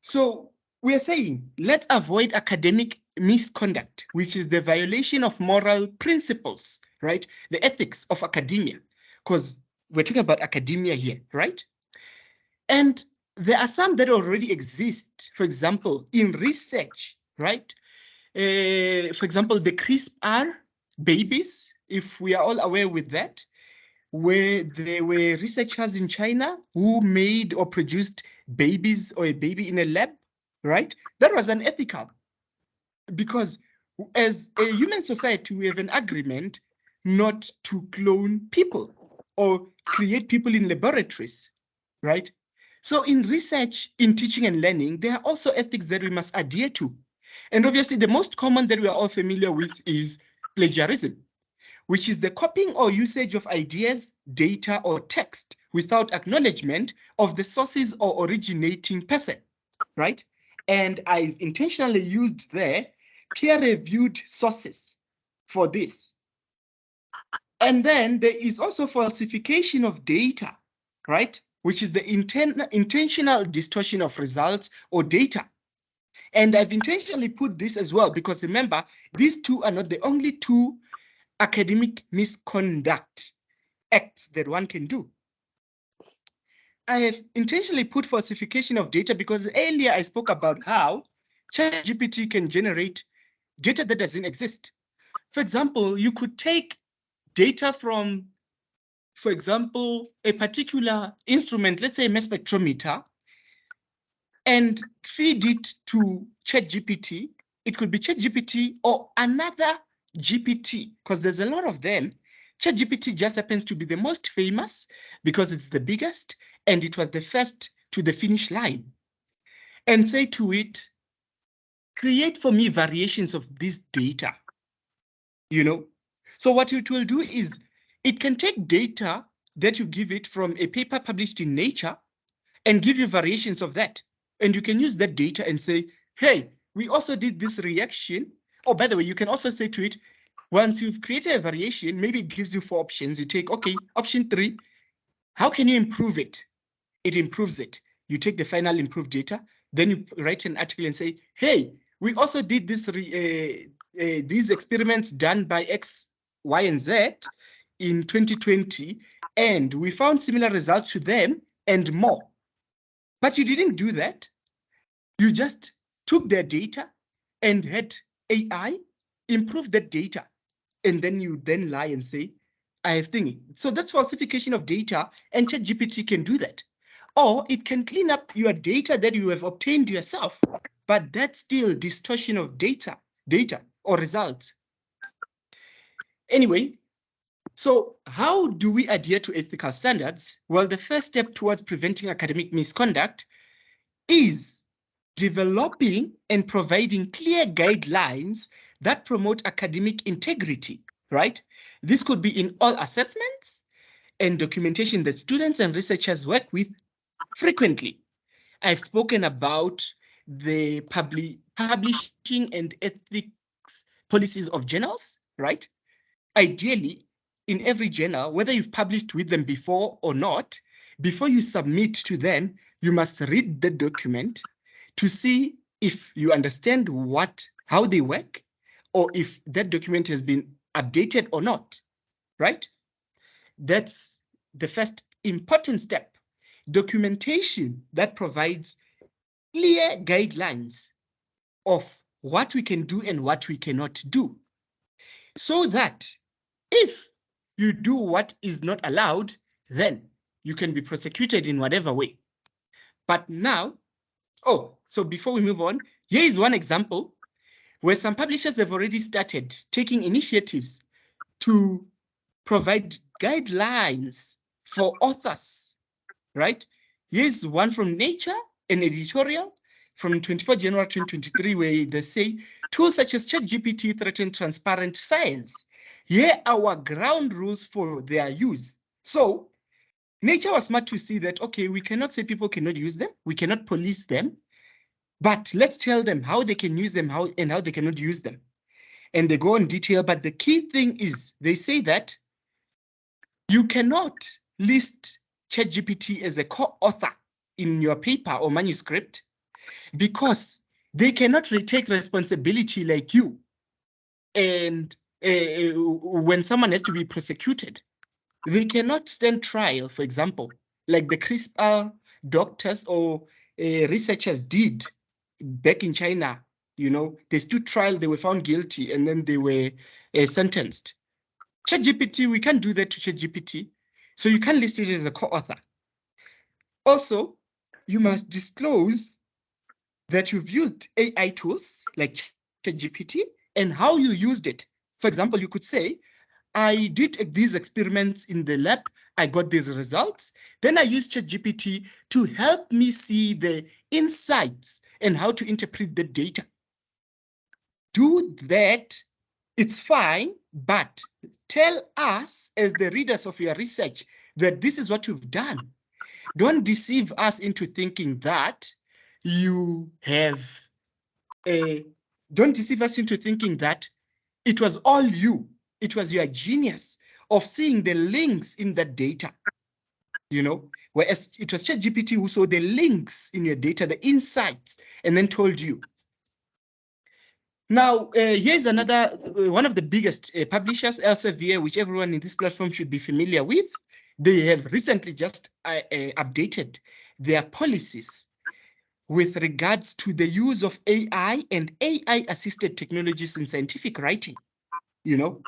So we are saying, let's avoid academic misconduct, which is the violation of moral principles, right? The ethics of academia, because we're talking about academia here, right? And there are some that already exist, for example, in research, right? For example, the CRISPR babies, if we are all aware with that, where there were researchers in China who made or produced babies or a baby in a lab, right? That was unethical, because as a human society, we have an agreement not to clone people or create people in laboratories, right? So in research, in teaching and learning, there are also ethics that we must adhere to. And obviously, the most common that we are all familiar with is plagiarism, which is the copying or usage of ideas, data, or text without acknowledgement of the sources or originating person, right? And I've intentionally used there peer-reviewed sources for this. And then there is also falsification of data, right? Which is the intentional distortion of results or data. And I've intentionally put this as well, because remember, these two are not the only two academic misconduct acts that one can do. I have intentionally put falsification of data because earlier I spoke about how ChatGPT can generate data that doesn't exist. For example, you could take data from, for example, a particular instrument, let's say a mass spectrometer, and feed it to ChatGPT. It could be ChatGPT or another GPT, because there's a lot of them. ChatGPT just happens to be the most famous because it's the biggest and it was the first to the finish line. And say to it, create for me variations of this data, So what it will do is it can take data that you give it from a paper published in Nature and give you variations of that. And you can use that data and say, hey, we also did this reaction. Oh, by the way, you can also say to it, once you've created a variation, maybe it gives you 4 options. You take, okay, option 3, how can you improve it? It improves it. You take the final improved data, then you write an article and say, hey, we also did this these experiments done by X, Y, and Z, in 2020, and we found similar results to them and more. But you didn't do that. You just took their data and had AI improve that data. And then you then lie and say, I have thingy. So that's falsification of data, and ChatGPT can do that. Or it can clean up your data that you have obtained yourself, but that's still distortion of data or results. Anyway, so how do we adhere to ethical standards? Well, the first step towards preventing academic misconduct is developing and providing clear guidelines that promote academic integrity, right? This could be in all assessments and documentation that students and researchers work with frequently. I've spoken about the publishing and ethics policies of journals, right? Ideally, in every journal, whether you've published with them before or not, before you submit to them, you must read the document to see if you understand how they work, or if that document has been updated or not, right? That's the first important step. Documentation that provides clear guidelines of what we can do and what we cannot do, so that if you do what is not allowed, then you can be prosecuted in whatever way. But now, so before we move on, here is one example where some publishers have already started taking initiatives to provide guidelines for authors, right? Here's one from Nature, an editorial from 24 January 2023, where they say, tools such as ChatGPT threaten transparent science. Here are our ground rules for their use. So Nature was smart to see that, okay, we cannot say people cannot use them, we cannot police them, but let's tell them how they can use them, how they cannot use them. And they go in detail, but the key thing is they say that you cannot list ChatGPT as a co-author in your paper or manuscript, because they cannot take responsibility like you. And when someone has to be prosecuted, they cannot stand trial, for example, like the CRISPR doctors or researchers did back in China. You know, they stood trial, they were found guilty, and then they were sentenced. ChatGPT, we can't do that to ChatGPT. So you can't list it as a co-author. Also, you must disclose that you've used AI tools like ChatGPT and how you used it. For example, you could say, I did these experiments in the lab, I got these results. Then I used ChatGPT to help me see the insights and how to interpret the data. Do that, it's fine, but tell us as the readers of your research that this is what you've done. Don't deceive us into thinking that you have don't deceive us into thinking that it was all you. It was your genius of seeing the links in that data, you know, whereas it was ChatGPT who saw the links in your data, the insights, and then told you. Now, here's another, one of the biggest publishers, Elsevier, which everyone in this platform should be familiar with. They have recently just updated their policies with regards to the use of AI and AI-assisted technologies in scientific writing, you know.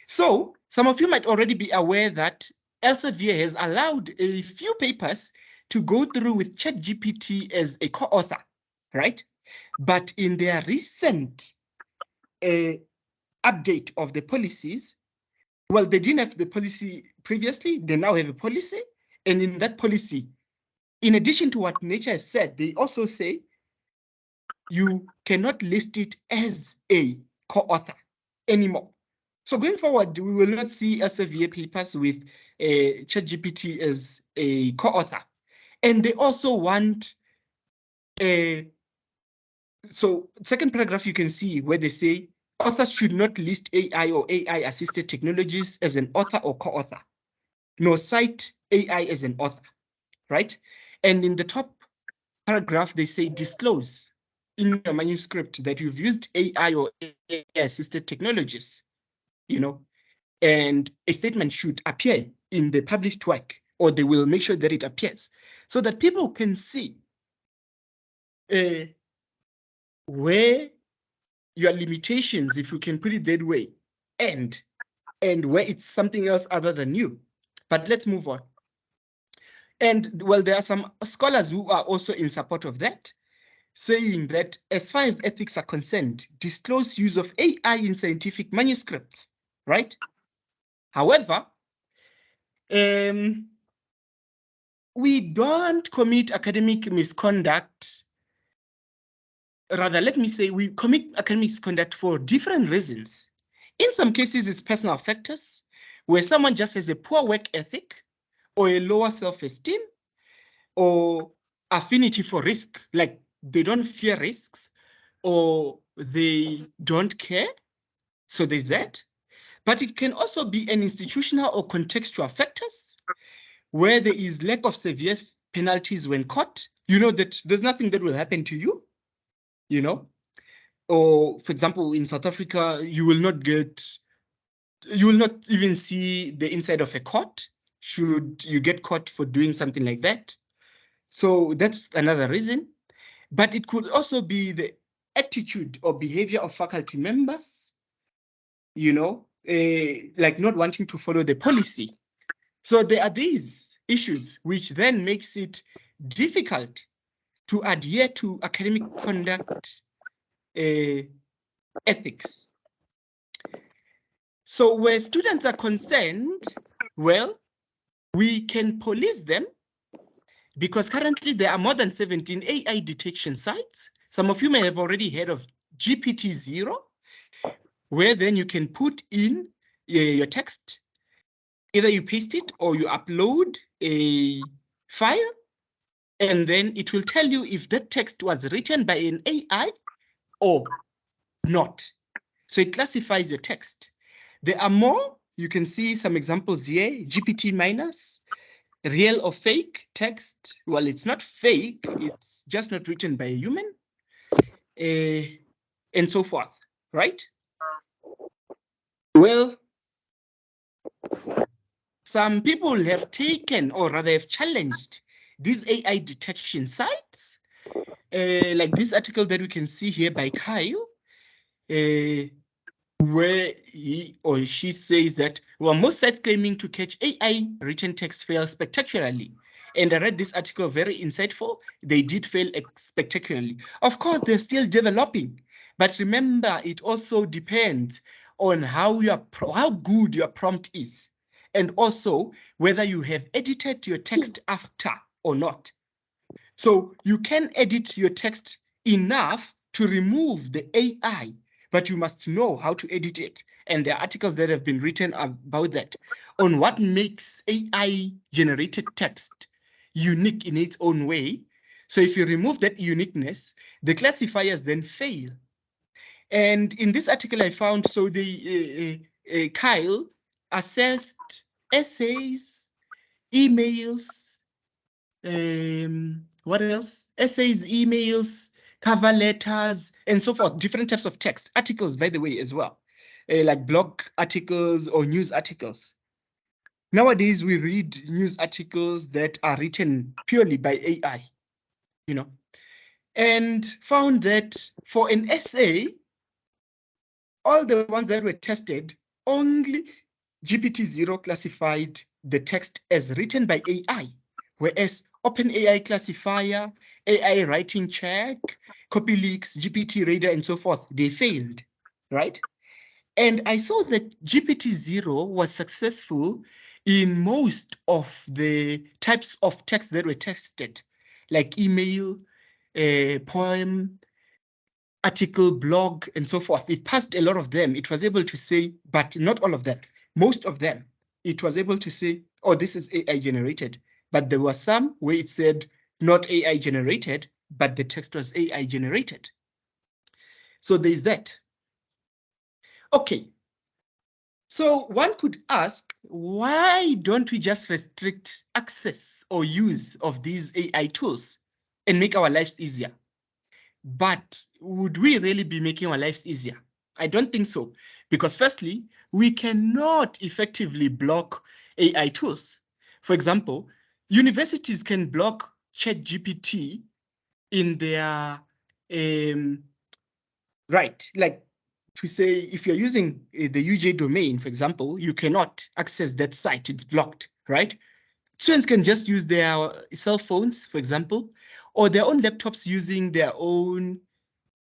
So some of you might already be aware that Elsevier has allowed a few papers to go through with ChatGPT as a co-author, right? But in their recent update of the policies, well, they didn't have the policy previously, they now have a policy. And in that policy, in addition to what Nature has said, they also say you cannot list it as a co-author anymore. So going forward, we will not see Elsevier papers with ChatGPT as a co-author. And they also want so second paragraph, you can see where they say authors should not list AI or AI-assisted technologies as an author or co-author, nor cite AI as an author, right? And in the top paragraph, they say disclose in your manuscript that you've used AI or AI-assisted technologies, you know. and a statement should appear in the published work, or they will make sure that it appears so that people can see where your limitations, if you can put it that way, end, and where it's something else other than you. But let's move on. And well, there are some scholars who are also in support of that, saying that as far as ethics are concerned, disclose use of AI in scientific manuscripts, right? However, we don't commit academic misconduct. Rather, let me say we commit academic misconduct for different reasons. In some cases, it's personal factors, where someone just has a poor work ethic or a lower self-esteem or affinity for risk, like they don't fear risks or they don't care. So there's that. But it can also be an institutional or contextual factors where there is lack of severe penalties when caught. You know that there's nothing that will happen to you, you know? Or for example, in South Africa, you will not even see the inside of a court should you get caught for doing something like that. So that's another reason. But it could also be the attitude or behavior of faculty members, you know, like not wanting to follow the policy. So there are these issues which then makes it difficult to adhere to academic conduct ethics. So where students are concerned, well, we can police them because currently there are more than 17 AI detection sites. Some of you may have already heard of GPT-0, where then you can put in your text. Either you paste it or you upload a file, and then it will tell you if that text was written by an AI or not. So it classifies your text. There are more. You can see some examples here, GPT minus, real or fake text. Well, it's not fake, it's just not written by a human, and so forth, right? Well, some people have taken, or rather have challenged, these AI detection sites, like this article that we can see here by Kyle, where he or she says that, well, most sites claiming to catch AI written text fail spectacularly. And I read this article, very insightful. They did fail spectacularly. Of course, they're still developing, but remember, it also depends on how good your prompt is, and also whether you have edited your text after or not. So you can edit your text enough to remove the AI, but you must know how to edit it. And there are articles that have been written about that, on what makes AI-generated text unique in its own way. So if you remove that uniqueness, the classifiers then fail. And in this article I found, so Kyle assessed essays, emails, what else? Essays, emails, cover letters, and so forth, different types of text, articles, by the way, as well, like blog articles or news articles. Nowadays, we read news articles that are written purely by AI, you know, and found that for an essay, all the ones that were tested, only GPT-0 classified the text as written by AI, whereas OpenAI classifier, AI writing check, CopyLeaks, GPT Radar, and so forth, they failed, right? And I saw that GPT-0 was successful in most of the types of text that were tested, like email, poem, article, blog, and so forth. It passed a lot of them. It was able to say, but not all of them, most of them, it was able to say, oh, this is AI generated. But there were some where it said not AI generated, but the text was AI generated. So there's that. Okay. So one could ask, why don't we just restrict access or use of these AI tools and make our lives easier? But would we really be making our lives easier? I don't think so. Because firstly, we cannot effectively block AI tools. For example, universities can block ChatGPT in their, right, like to say, if you're using the UJ domain, for example, you cannot access that site, it's blocked, right? Students can just use their cell phones, for example, or their own laptops using their own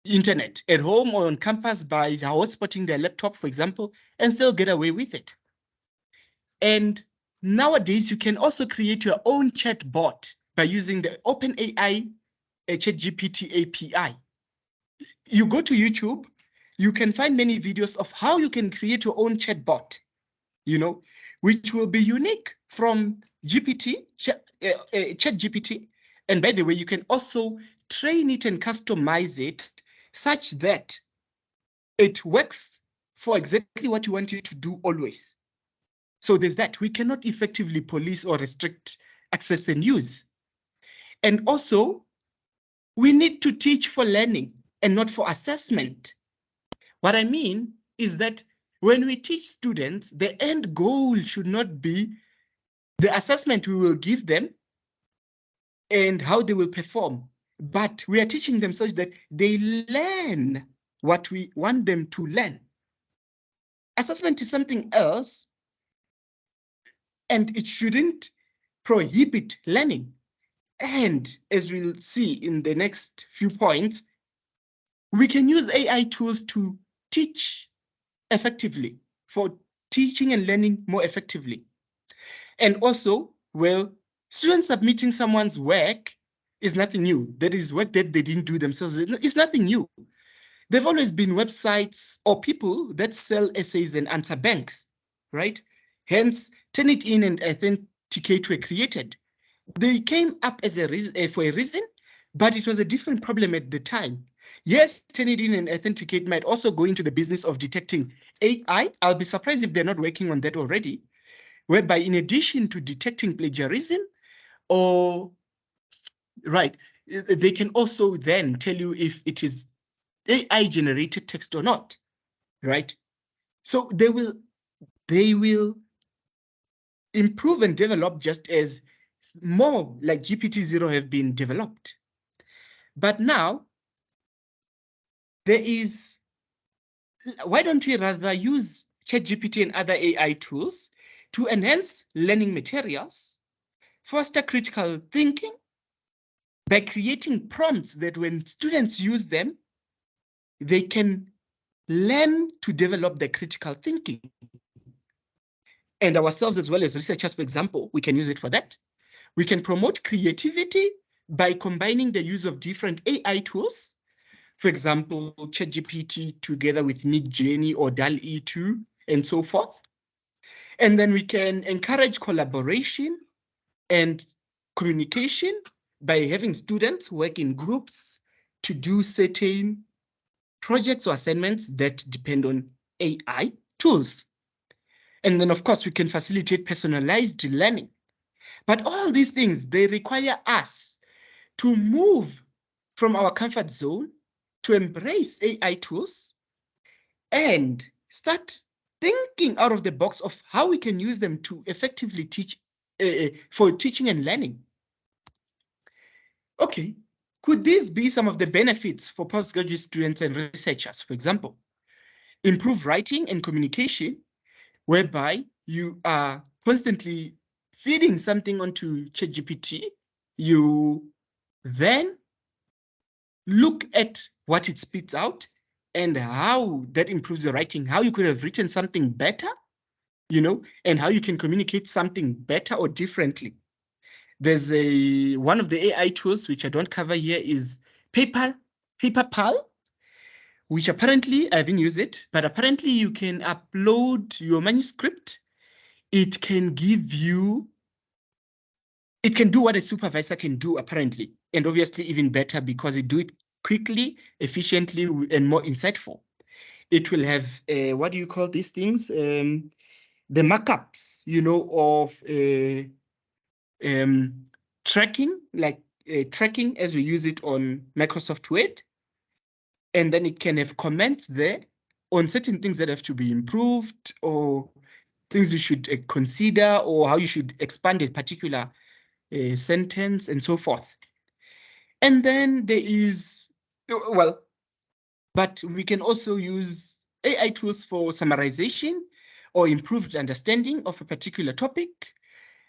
internet at home or on campus by hotspotting their laptop, for example, and still get away with it. And nowadays, you can also create your own chat bot by using the OpenAI ChatGPT API. You go to YouTube, you can find many videos of how you can create your own chat bot, which will be unique from ChatGPT. And by the way, you can also train it and customize it such that it works for exactly what you want it to do always. So there's that. We cannot effectively police or restrict access and use. And also, we need to teach for learning and not for assessment. What I mean is that when we teach students, the end goal should not be the assessment we will give them and how they will perform, but we are teaching them such that they learn what we want them to learn. Assessment is something else, and it shouldn't prohibit learning. And as we'll see in the next few points, we can use AI tools to teach effectively, for teaching and learning more effectively. And also, well, students submitting someone's work is nothing new. That is work that they didn't do themselves. It's nothing new. There've always been websites or people that sell essays and answer banks, right? Hence, Turnitin and Authenticate were created. They came up as for a reason, but it was a different problem at the time. Yes, Turnitin and Authenticate might also go into the business of detecting AI. I'll be surprised if they're not working on that already, whereby in addition to detecting plagiarism, or right, they can also then tell you if it is AI generated text or not, right? So they will improve and develop just as more like GPT-0 have been developed. But now there is, why don't we rather use ChatGPT and other AI tools to enhance learning materials, foster critical thinking by creating prompts that when students use them, they can learn to develop their critical thinking. And ourselves, as well as researchers, for example, we can use it for that. We can promote creativity by combining the use of different AI tools. For example, ChatGPT together with Midjourney or DALL-E 2 and so forth. And then we can encourage collaboration and communication by having students work in groups to do certain projects or assignments that depend on AI tools. And then, of course, we can facilitate personalized learning. But all these things, they require us to move from our comfort zone to embrace AI tools and start thinking out of the box of how we can use them to effectively teach for teaching and learning. Okay, could these be some of the benefits for postgraduate students and researchers? For example, improve writing and communication, whereby you are constantly feeding something onto ChatGPT. You then look at what it spits out and how that improves your writing, how you could have written something better, and how you can communicate something better or differently. There's one of the AI tools, which I don't cover here, is PaperPal, which apparently I haven't used it, but apparently you can upload your manuscript. It can do what a supervisor can do, apparently, and obviously even better because it do it quickly, efficiently, and more insightful. It will have, what do you call these things? The markups, of tracking, like tracking as we use it on Microsoft Word. And then it can have comments there on certain things that have to be improved, or things you should consider, or how you should expand a particular sentence and so forth. And then there is, well, but we can also use AI tools for summarization or improved understanding of a particular topic,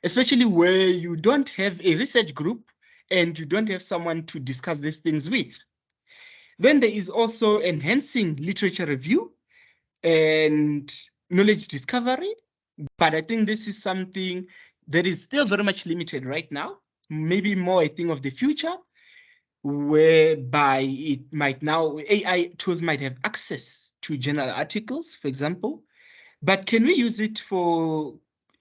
especially where you don't have a research group and you don't have someone to discuss these things with. Then there is also enhancing literature review and knowledge discovery. But I think this is something that is still very much limited right now, maybe more a thing of the future, whereby it might now, AI tools might have access to journal articles, for example. But can we use it for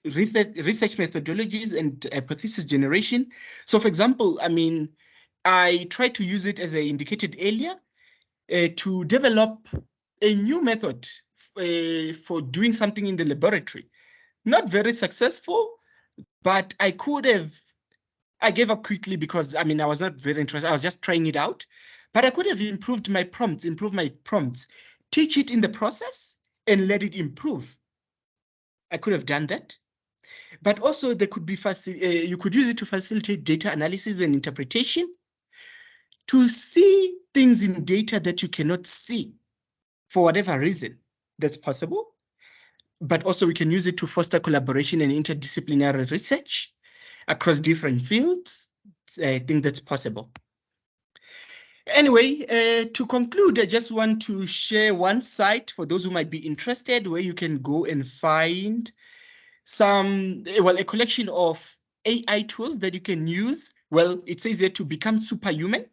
research methodologies and hypothesis generation? So for example, I mean, I tried to use it, as I indicated earlier, to develop a new method for doing something in the laboratory. Not very successful, but I gave up quickly because, I mean, I was not very interested. I was just trying it out. But I could have improved my prompts, teach it in the process and let it improve. I could have done that. But also there could be, you could use it to facilitate data analysis and interpretation, to see things in data that you cannot see for whatever reason. That's possible. But also we can use it to foster collaboration and interdisciplinary research across different fields. I think that's possible. Anyway, to conclude, I just want to share one site for those who might be interested, where you can go and find a collection of AI tools that you can use. Well, it says here to become superhuman.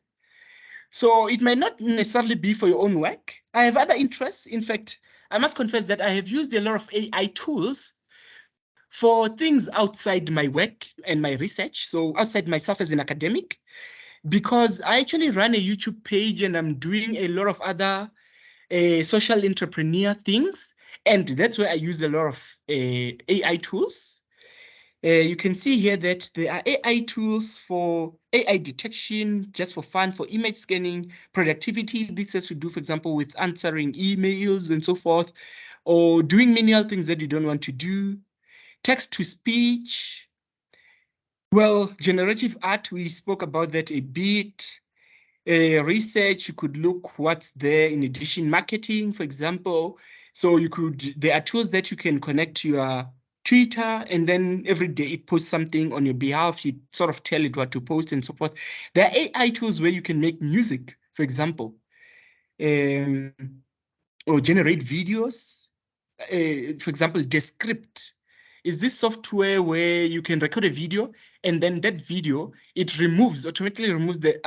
So it might not necessarily be for your own work. I have other interests. In fact, I must confess that I have used a lot of AI tools for things outside my work and my research, so outside myself as an academic, because I actually run a YouTube page and I'm doing a lot of other social entrepreneur things, and that's where I use a lot of AI tools. You can see here that there are AI tools for AI detection, just for fun, for image scanning, productivity. This has to do, for example, with answering emails and so forth, or doing manual things that you don't want to do. Text to speech. Well, generative art, we spoke about that a bit. Research, you could look what's there in addition. Marketing, for example. So there are tools that you can connect to your Twitter, and then every day it posts something on your behalf. You sort of tell it what to post and so forth. There are AI tools where you can make music, for example, or generate videos. For example, Descript is this software where you can record a video, and then that video, it automatically removes the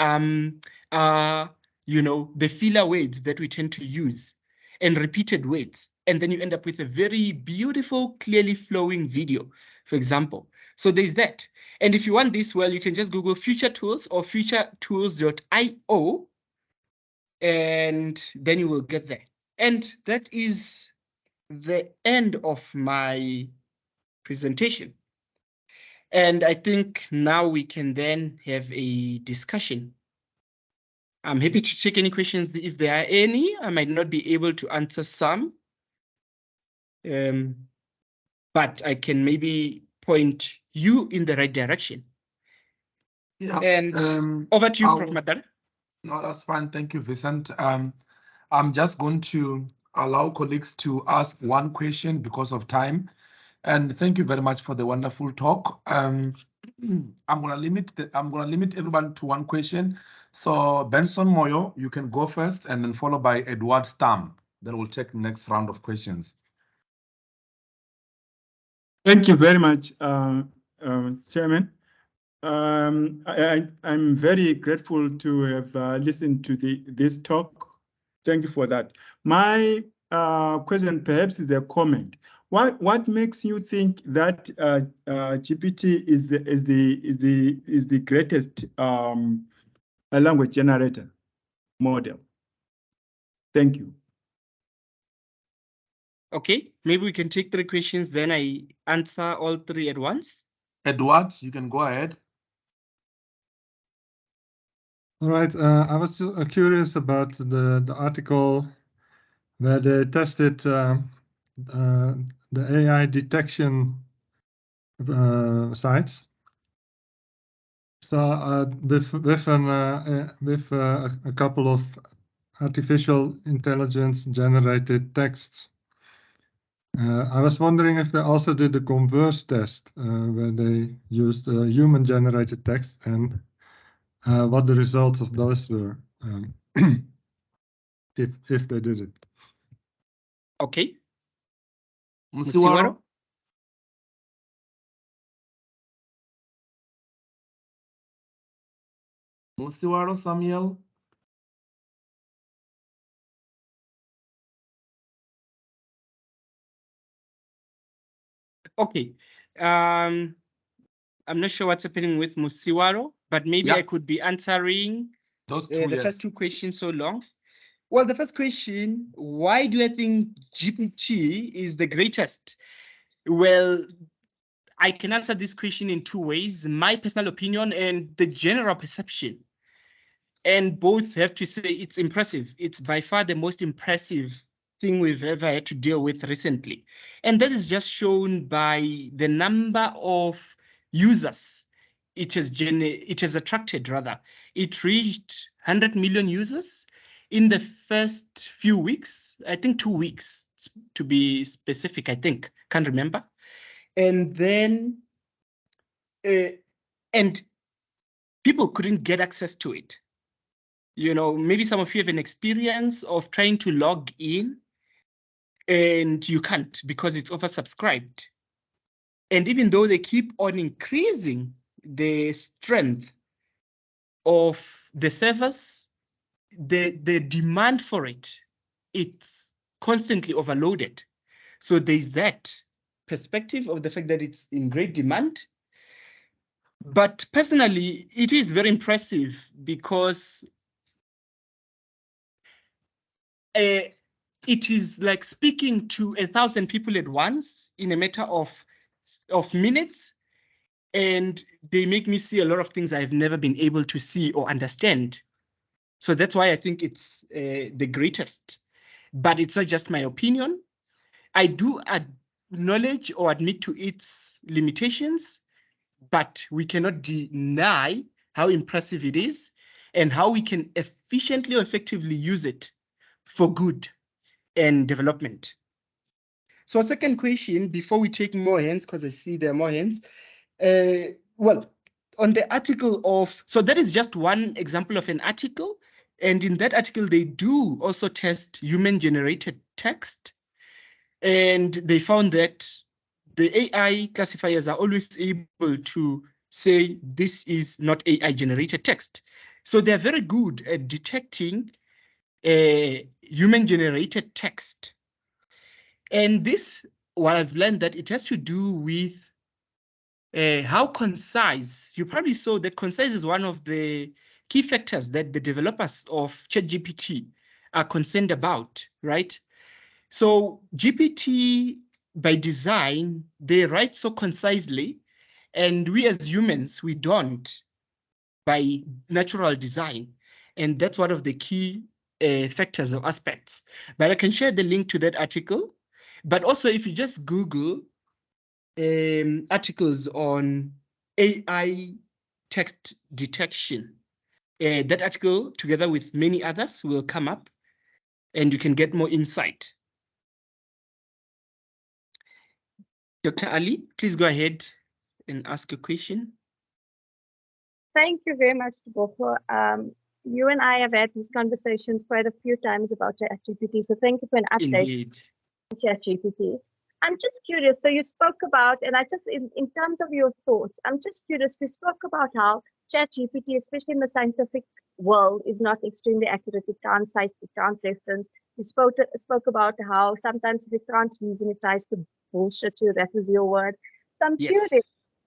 the filler words that we tend to use and repeated words. And then you end up with a very beautiful, clearly flowing video, for example. So there's that. And if you want this, well, you can just Google Future Tools or futuretools.io, and then you will get there. And that is the end of my presentation. And I think now we can then have a discussion. I'm happy to take any questions if there are any. I might not be able to answer some, but I can maybe point you in the right direction. Yeah. And over to you, Prof. Madara. No, that's fine. Thank you, Vincent. I'm just going to allow colleagues to ask one question because of time. And thank you very much for the wonderful talk. I'm gonna limit everyone to one question. So Benson Moyo, you can go first, and then followed by Edward Stam. Then we'll take the next round of questions. Thank you very much, Chairman. I'm very grateful to have listened to this talk. Thank you for that. My question perhaps is a comment. What makes you think that GPT is the greatest language generator model? Thank you. Okay, maybe we can take 3 questions, then I answer all 3 at once. Edward, you can go ahead. All right, I was curious about the article where they tested the AI detection sites. So with a couple of artificial intelligence generated texts. I was wondering if they also did the converse test, where they used human generated text, and what the results of those were, if they did it. Okay. Musiwaro? Musiwaro Samuel? Okay. I'm not sure what's happening with Musiwaro, but maybe Yeah. I could be answering Those two, the yes. first two questions so long. Well, the first question, why do I think GPT is the greatest? Well, I can answer this question in two ways, my personal opinion and the general perception. And both have to say it's impressive. It's by far the most impressive thing we've ever had to deal with recently. And that is just shown by the number of users it has attracted, rather. It reached 100 million users in the first few weeks, I think 2 weeks to be specific, I think, can't remember. And then, and people couldn't get access to it. You know, maybe some of you have an experience of trying to log in and you can't because it's oversubscribed. And even though they keep on increasing the strength of the servers, the demand for it's constantly overloaded. So there's that perspective of the fact that it's in great demand. But personally, it is very impressive because it is like speaking to 1,000 people at once in a matter of minutes. And they make me see a lot of things I've never been able to see or understand. So that's why I think it's the greatest. But it's not just my opinion. I do acknowledge or admit to its limitations, but we cannot deny how impressive it is and how we can efficiently or effectively use it for good and development. So second question, before we take more hands, because I see there are more hands. Well, on the article of, so that is just one example of an article. And in that article, they do also test human-generated text. And they found that the AI classifiers are always able to say this is not AI-generated text. So they're very good at detecting human-generated text. And this, what I've learned that it has to do with how concise. You probably saw that concise is one of the key factors that the developers of ChatGPT are concerned about, right? So GPT, by design, they write so concisely, and we as humans, we don't by natural design. And that's one of the key factors or aspects. But I can share the link to that article. But also, if you just Google articles on AI text detection, that article, together with many others, will come up and you can get more insight. Dr. Ali, please go ahead and ask a question. Thank you very much, Boko. You and I have had these conversations quite a few times about ChatGPT, so thank you for an update. Indeed. On ChatGPT. I'm just curious, so you spoke about, and I just, in terms of your thoughts, I'm just curious, we spoke about how ChatGPT, especially in the scientific world, is not extremely accurate. It can't cite, it can't reference. You spoke about how sometimes we can't reason, it tries to bullshit you, that was your word. So I'm curious,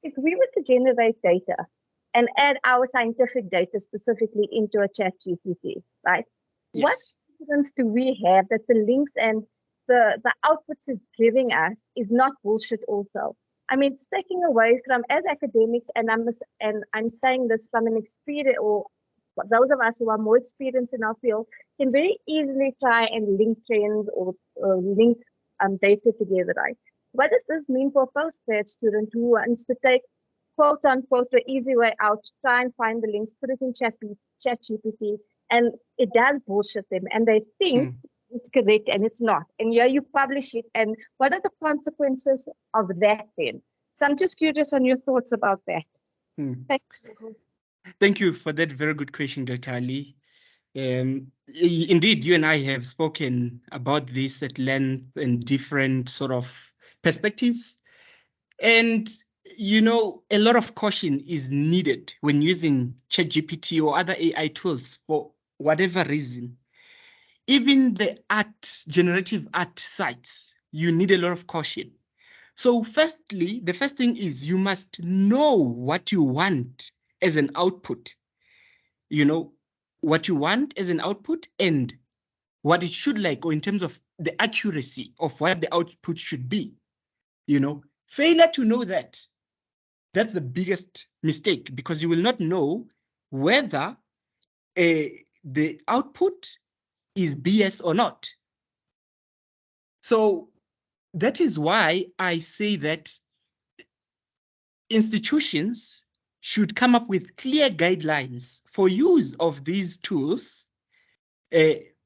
if we were to generate data and add our scientific data specifically into a ChatGPT, right? Yes. What confidence do we have that the links and the outputs is giving us is not bullshit also? I mean, it's taking away from, as academics, and I'm saying this from an experience or those of us who are more experienced in our field can very easily try and link trends or link data together, right? What does this mean for a postgrad student who wants to take quote unquote the easy way out, try and find the links, put it in ChatGPT, and it does bullshit them, and they think it's correct and it's not. And yeah, you publish it, and what are the consequences of that then? So I'm just curious on your thoughts about that. Thank you. Thank you for that very good question, Dr. Ali. Indeed, you and I have spoken about this at length and different sort of perspectives. And, you know, a lot of caution is needed when using ChatGPT or other AI tools for whatever reason. Even the generative art sites, you need a lot of caution. So firstly, the first thing is you must know what you want as an output. You know, what you want as an output and what it should like, or in terms of the accuracy of what the output should be. You know, failure to know that, that's the biggest mistake, because you will not know whether the output is BS or not. So that is why I say that institutions should come up with clear guidelines for use of these tools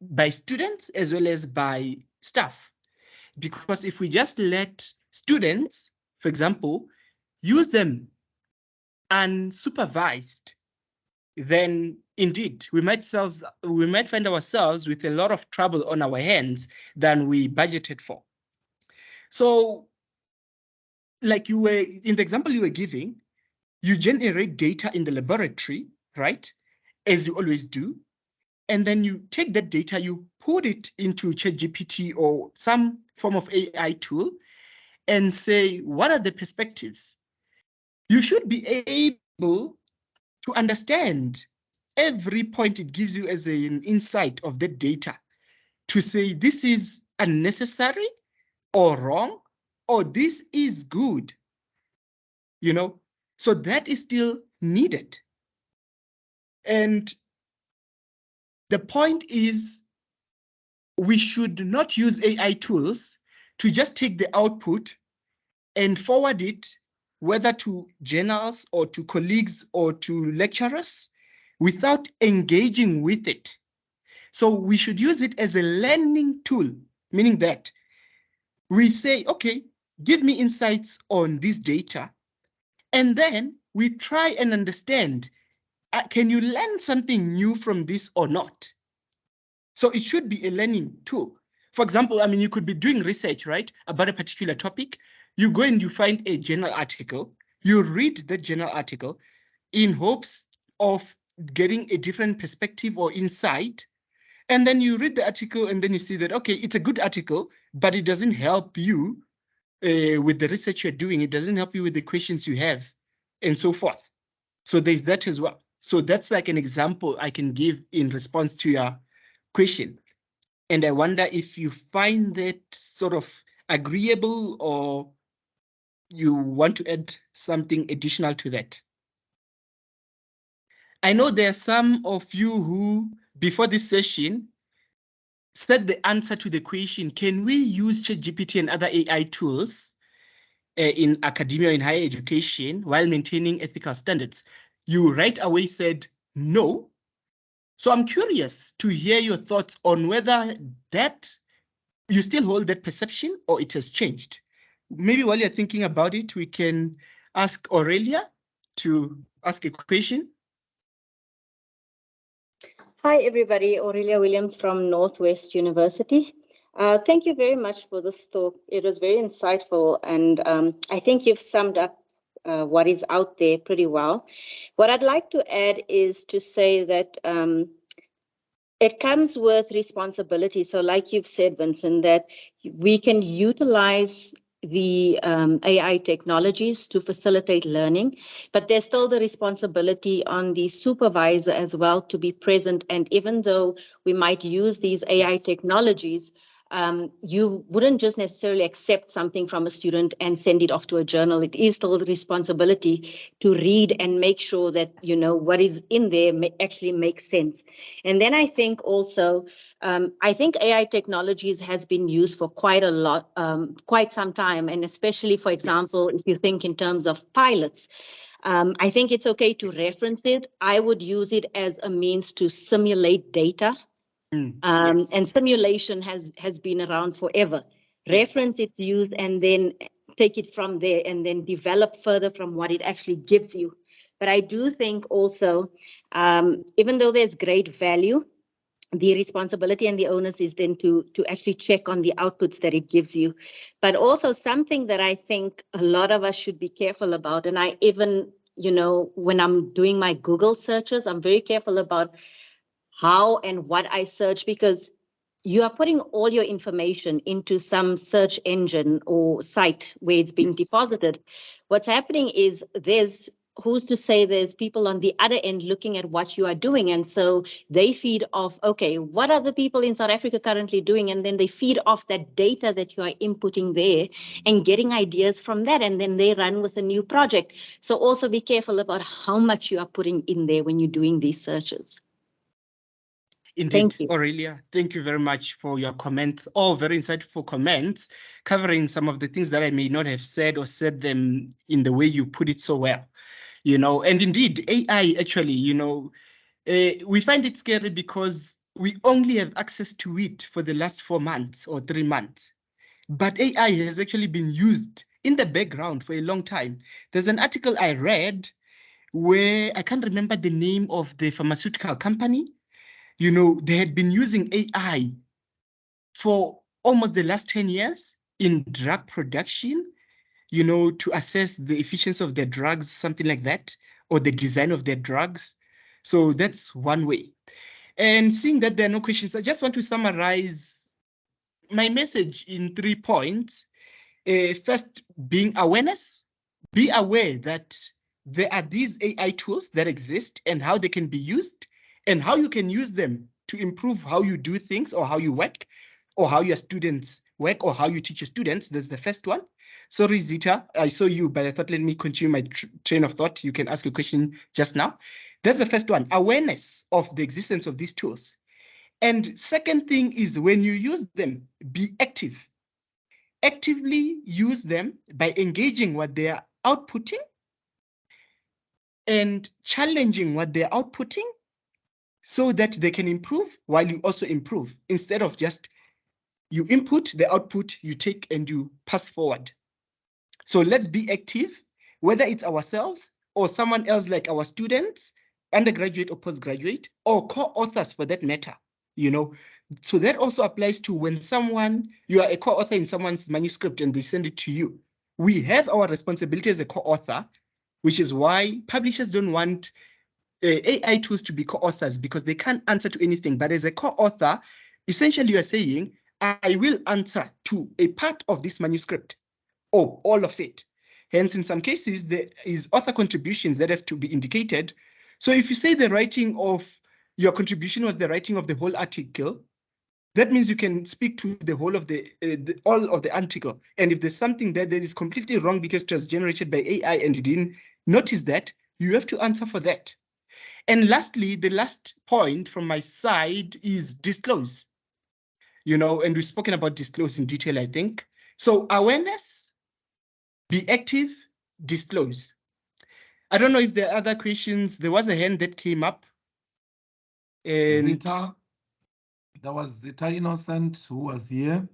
by students as well as by staff. Because if we just let students, for example, use them unsupervised, then indeed we might find ourselves with a lot of trouble on our hands than we budgeted for. So, like you were, in the example you were giving, you generate data in the laboratory, right? As you always do. And then you take that data, you put it into ChatGPT or some form of AI tool and say, what are the perspectives? You should be able to understand every point it gives you as an insight of the data to say this is unnecessary or wrong, or this is good, you know? So that is still needed. And the point is, we should not use AI tools to just take the output and forward it, whether to journals or to colleagues or to lecturers, without engaging with it. So we should use it as a learning tool, meaning that we say, okay, give me insights on this data, and then we try and understand, can you learn something new from this or not? So it should be a learning tool. For example, I mean, you could be doing research, right, about a particular topic. You go and you find a journal article, you read the journal article in hopes of getting a different perspective or insight. And then you read the article and then you see that, okay, it's a good article, but it doesn't help you with the research you're doing. It doesn't help you with the questions you have and so forth. So there's that as well. So that's like an example I can give in response to your question. And I wonder if you find that sort of agreeable, or you want to add something additional to that. I know there are some of you who, before this session, said the answer to the question, can we use ChatGPT and other AI tools in academia or in higher education while maintaining ethical standards? You right away said no. So I'm curious to hear your thoughts on whether that you still hold that perception or it has changed. Maybe while you're thinking about it, we can ask Aurelia to ask a question. Hi, everybody. Aurelia Williams from Northwest University. Thank you very much for this talk. It was very insightful, and I think you've summed up what is out there pretty well. What I'd like to add is to say that it comes with responsibility. So like you've said, Vincent, that we can utilize the AI technologies to facilitate learning, but there's still the responsibility on the supervisor as well to be present. And even though we might use these AI technologies, you wouldn't just necessarily accept something from a student and send it off to a journal. It is still the responsibility to read and make sure that, you know, what is in there actually makes sense. And then I think also, I think AI technologies has been used for quite a lot, quite some time. And especially, for example, if you think in terms of pilots, I think it's okay to reference it. I would use it as a means to simulate data. And simulation has been around forever. Reference its use and then take it from there and then develop further from what it actually gives you. But I do think also, even though there's great value, the responsibility and the onus is then to actually check on the outputs that it gives you. But also something that I think a lot of us should be careful about, and I even, you know, when I'm doing my Google searches, I'm very careful about how and what I search, because you are putting all your information into some search engine or site where it's being deposited. What's happening is who's to say there's people on the other end looking at what you are doing. And so they feed off, okay, what are the people in South Africa currently doing? And then they feed off that data that you are inputting there and getting ideas from that. And then they run with a new project. So also be careful about how much you are putting in there when you're doing these searches. Indeed, Aurelia, thank you very much for your comments, all very insightful comments, covering some of the things that I may not have said or said them in the way you put it so well. You know, and indeed, AI actually, you know, we find it scary because we only have access to it for the last 4 months or 3 months. But AI has actually been used in the background for a long time. There's an article I read where I can't remember the name of the pharmaceutical company. You know, they had been using AI for almost the last 10 years in drug production, you know, to assess the efficiency of their drugs, something like that, or the design of their drugs. So that's one way. And seeing that there are no questions, I just want to summarize my message in 3 points. First, being awareness. Be aware that there are these AI tools that exist and how they can be used and how you can use them to improve how you do things or how you work or how your students work or how you teach your students. That's the first one. Sorry, Zita, I saw you, but I thought let me continue my train of thought. You can ask a question just now. That's the first one, awareness of the existence of these tools. And second thing is when you use them, be active. Actively use them by engaging what they are outputting and challenging what they're outputting so that they can improve while you also improve, instead of just you input the output, you take and you pass forward. So let's be active, whether it's ourselves or someone else like our students, undergraduate or postgraduate, or co-authors for that matter, you know. So that also applies to when you are a co-author in someone's manuscript and they send it to you. We have our responsibility as a co-author, which is why publishers don't want AI tools to be co-authors, because they can't answer to anything. But as a co-author, essentially you are saying, I will answer to a part of this manuscript or all of it. Hence, in some cases, there is author contributions that have to be indicated. So if you say the writing of your contribution was the writing of the whole article, that means you can speak to the whole of all of the article. And if there's something that is completely wrong because it was generated by AI and you didn't notice that, you have to answer for that. And lastly, the last point from my side is disclose. You know, and we've spoken about disclose in detail, I think. So awareness, be active, disclose. I don't know if there are other questions. There was a hand that came up. And Zita, there was Zita Innocent who was here.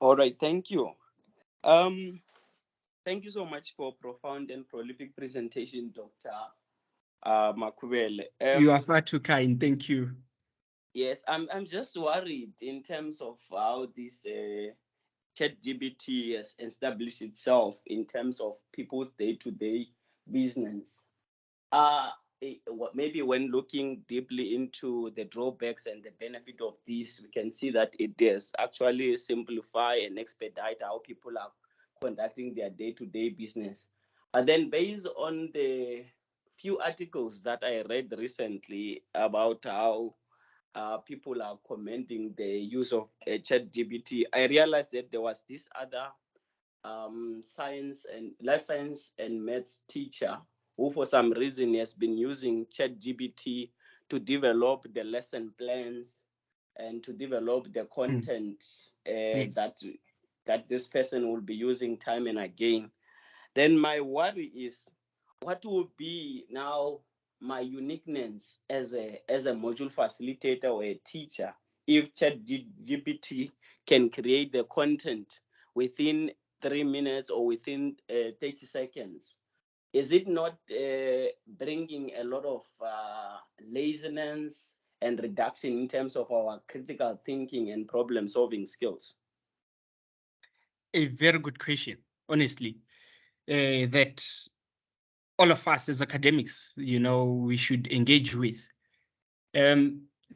All right, thank you. Thank you so much for profound and prolific presentation, Dr. Makhubela. You are far too kind. Thank you. Yes, I'm just worried in terms of how this ChatGPT has established itself in terms of people's day-to-day business. Maybe when looking deeply into the drawbacks and the benefit of this, we can see that it does actually simplify and expedite how people are conducting their day-to-day business. And then based on the few articles that I read recently about how people are commending the use of ChatGPT, I realized that there was this other life science and maths teacher who for some reason has been using ChatGPT to develop the lesson plans and to develop the content Yes. that this person will be using time and again. Then my worry is, what will be now my uniqueness as a module facilitator or a teacher if ChatGPT can create the content within 3 minutes or within 30 seconds? Is it not bringing a lot of laziness and reduction in terms of our critical thinking and problem solving skills? A very good question, honestly, that all of us as academics, we should engage with.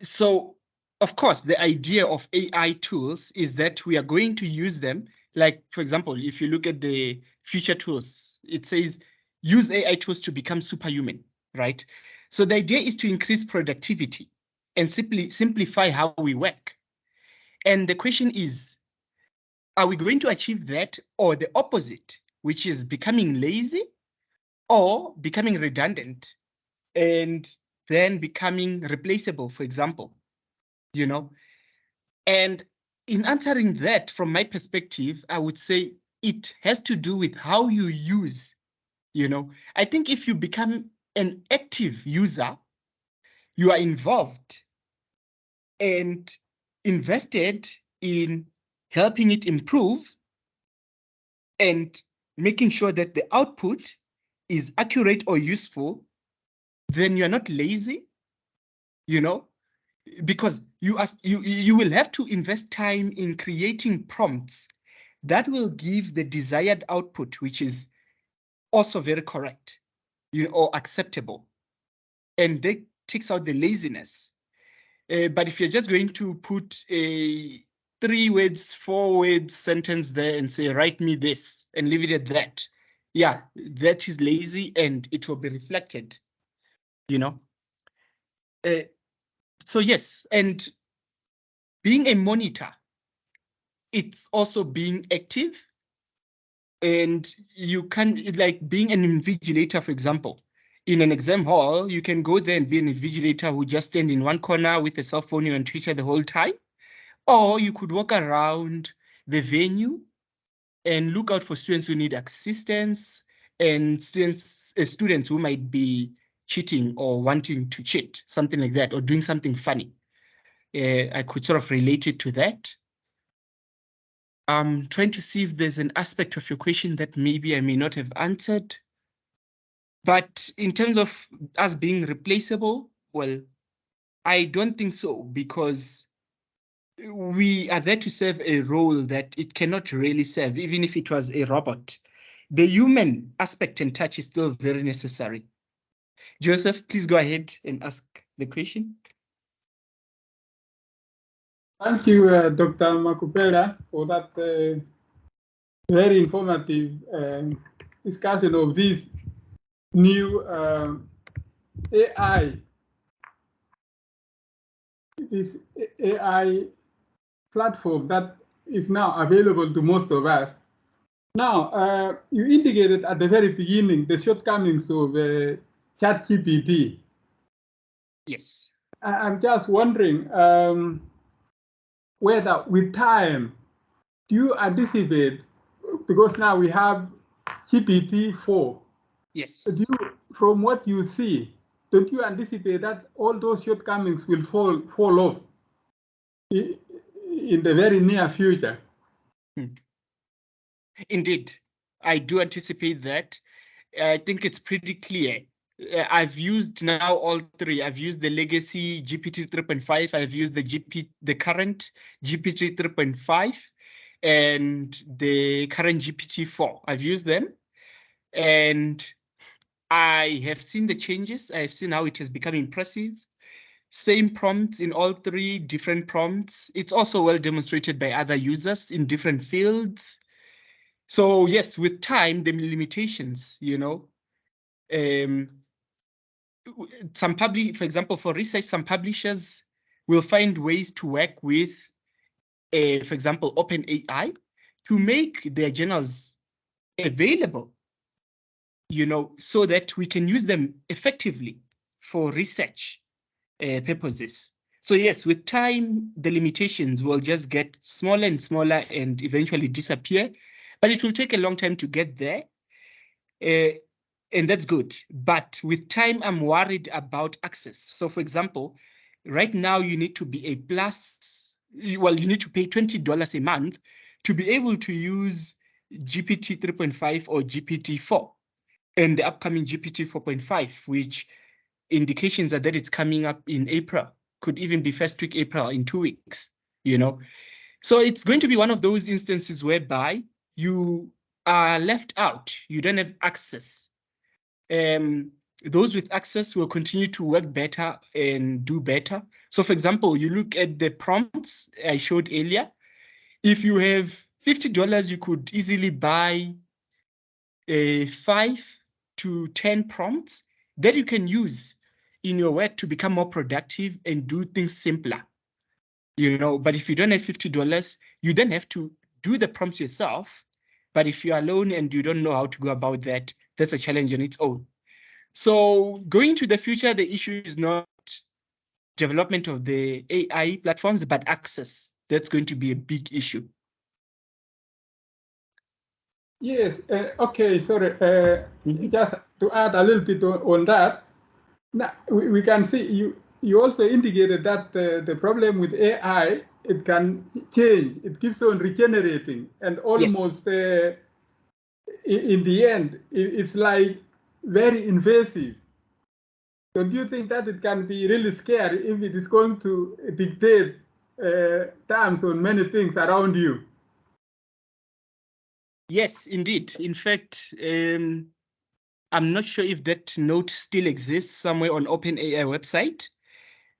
So, of course, the idea of AI tools is that we are going to use them. Like, for example, if you look at the future tools, it says use AI tools to become superhuman, right? So the idea is to increase productivity and simply simplify how we work. And the question is, are we going to achieve that or the opposite, which is becoming lazy or becoming redundant and then becoming replaceable, for example, And in answering that, from my perspective, I would say it has to do with how you use, I think if you become an active user, you are involved and invested in helping it improve and making sure that the output is accurate or useful, then you're not lazy, because you will have to invest time in creating prompts that will give the desired output, which is also very correct, or acceptable. And that takes out the laziness. But if you're just going to put a 3 words, 4 words sentence there and say, write me this and leave it at that, yeah, that is lazy and it will be reflected, So yes, and being a monitor, it's also being active. And you can, like being an invigilator, for example, in an exam hall, you can go there and be an invigilator who just stand in one corner with a cell phone and Twitter the whole time. Or you could walk around the venue and look out for students who need assistance and students who might be cheating or wanting to cheat, something like that, or doing something funny. I could sort of relate it to that. I'm trying to see if there's an aspect of your question that maybe I may not have answered. But in terms of us being replaceable, well, I don't think so, because we are there to serve a role that it cannot really serve, even if it was a robot. The human aspect and touch is still very necessary. Joseph, please go ahead and ask the question. Thank you, Dr. Makhubela, for that very informative discussion of this new AI platform that is now available to most of us. Now, you indicated at the very beginning the shortcomings of ChatGPT. Yes. I'm just wondering whether with time, do you anticipate, because now we have GPT-4. Yes. From what you see, don't you anticipate that all those shortcomings will fall off in the very near future? Indeed, I do anticipate that. I think it's pretty clear. I've used now all three. I've used the legacy GPT 3.5. I've used the current GPT 3.5 and the current GPT-4. I've used them and I have seen the changes. I've seen how it has become impressive. Same prompts in all three different prompts. It's also well demonstrated by other users in different fields. So yes, with time, the limitations, for example, for research, some publishers will find ways to work with, for example, OpenAI to make their journals available, so that we can use them effectively for research purposes. So yes, with time, the limitations will just get smaller and smaller and eventually disappear, but it will take a long time to get there. And that's good. But with time, I'm worried about access. So for example, right now you need to be a plus, well, you need to pay $20 a month to be able to use GPT 3.5 or GPT-4 and the upcoming GPT 4.5, which indications are that it's coming up in April, could even be first week April in 2 weeks, So it's going to be one of those instances whereby you are left out, you don't have access. Those with access will continue to work better and do better. So for example, you look at the prompts I showed earlier. If you have $50, you could easily buy 5 to 10 prompts that you can use in your work to become more productive and do things simpler. But if you don't have $50, you then have to do the prompts yourself. But if you're alone and you don't know how to go about that, that's a challenge on its own. So going to the future, the issue is not development of the AI platforms, but access. That's going to be a big issue. Yes, okay, sorry. Just to add a little bit on that, now, we can see you also indicated that the problem with AI, it can change, it keeps on regenerating, and almost in the end, it's like very invasive. So do you think that it can be really scary if it is going to dictate terms on many things around you? Yes, indeed. In fact, I'm not sure if that note still exists somewhere on OpenAI website,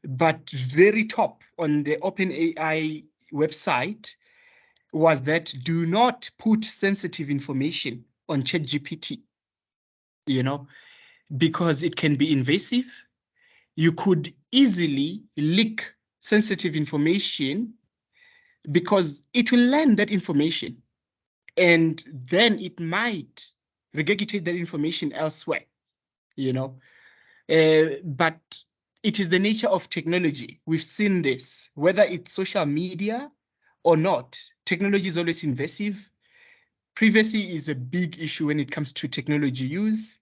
but very top on the OpenAI website was that do not put sensitive information on ChatGPT, because it can be invasive. You could easily leak sensitive information because it will learn that information and then it might regurgitate that information elsewhere, but it is the nature of technology. We've seen this, whether it's social media or not. Technology is always invasive. Privacy is a big issue when it comes to technology use.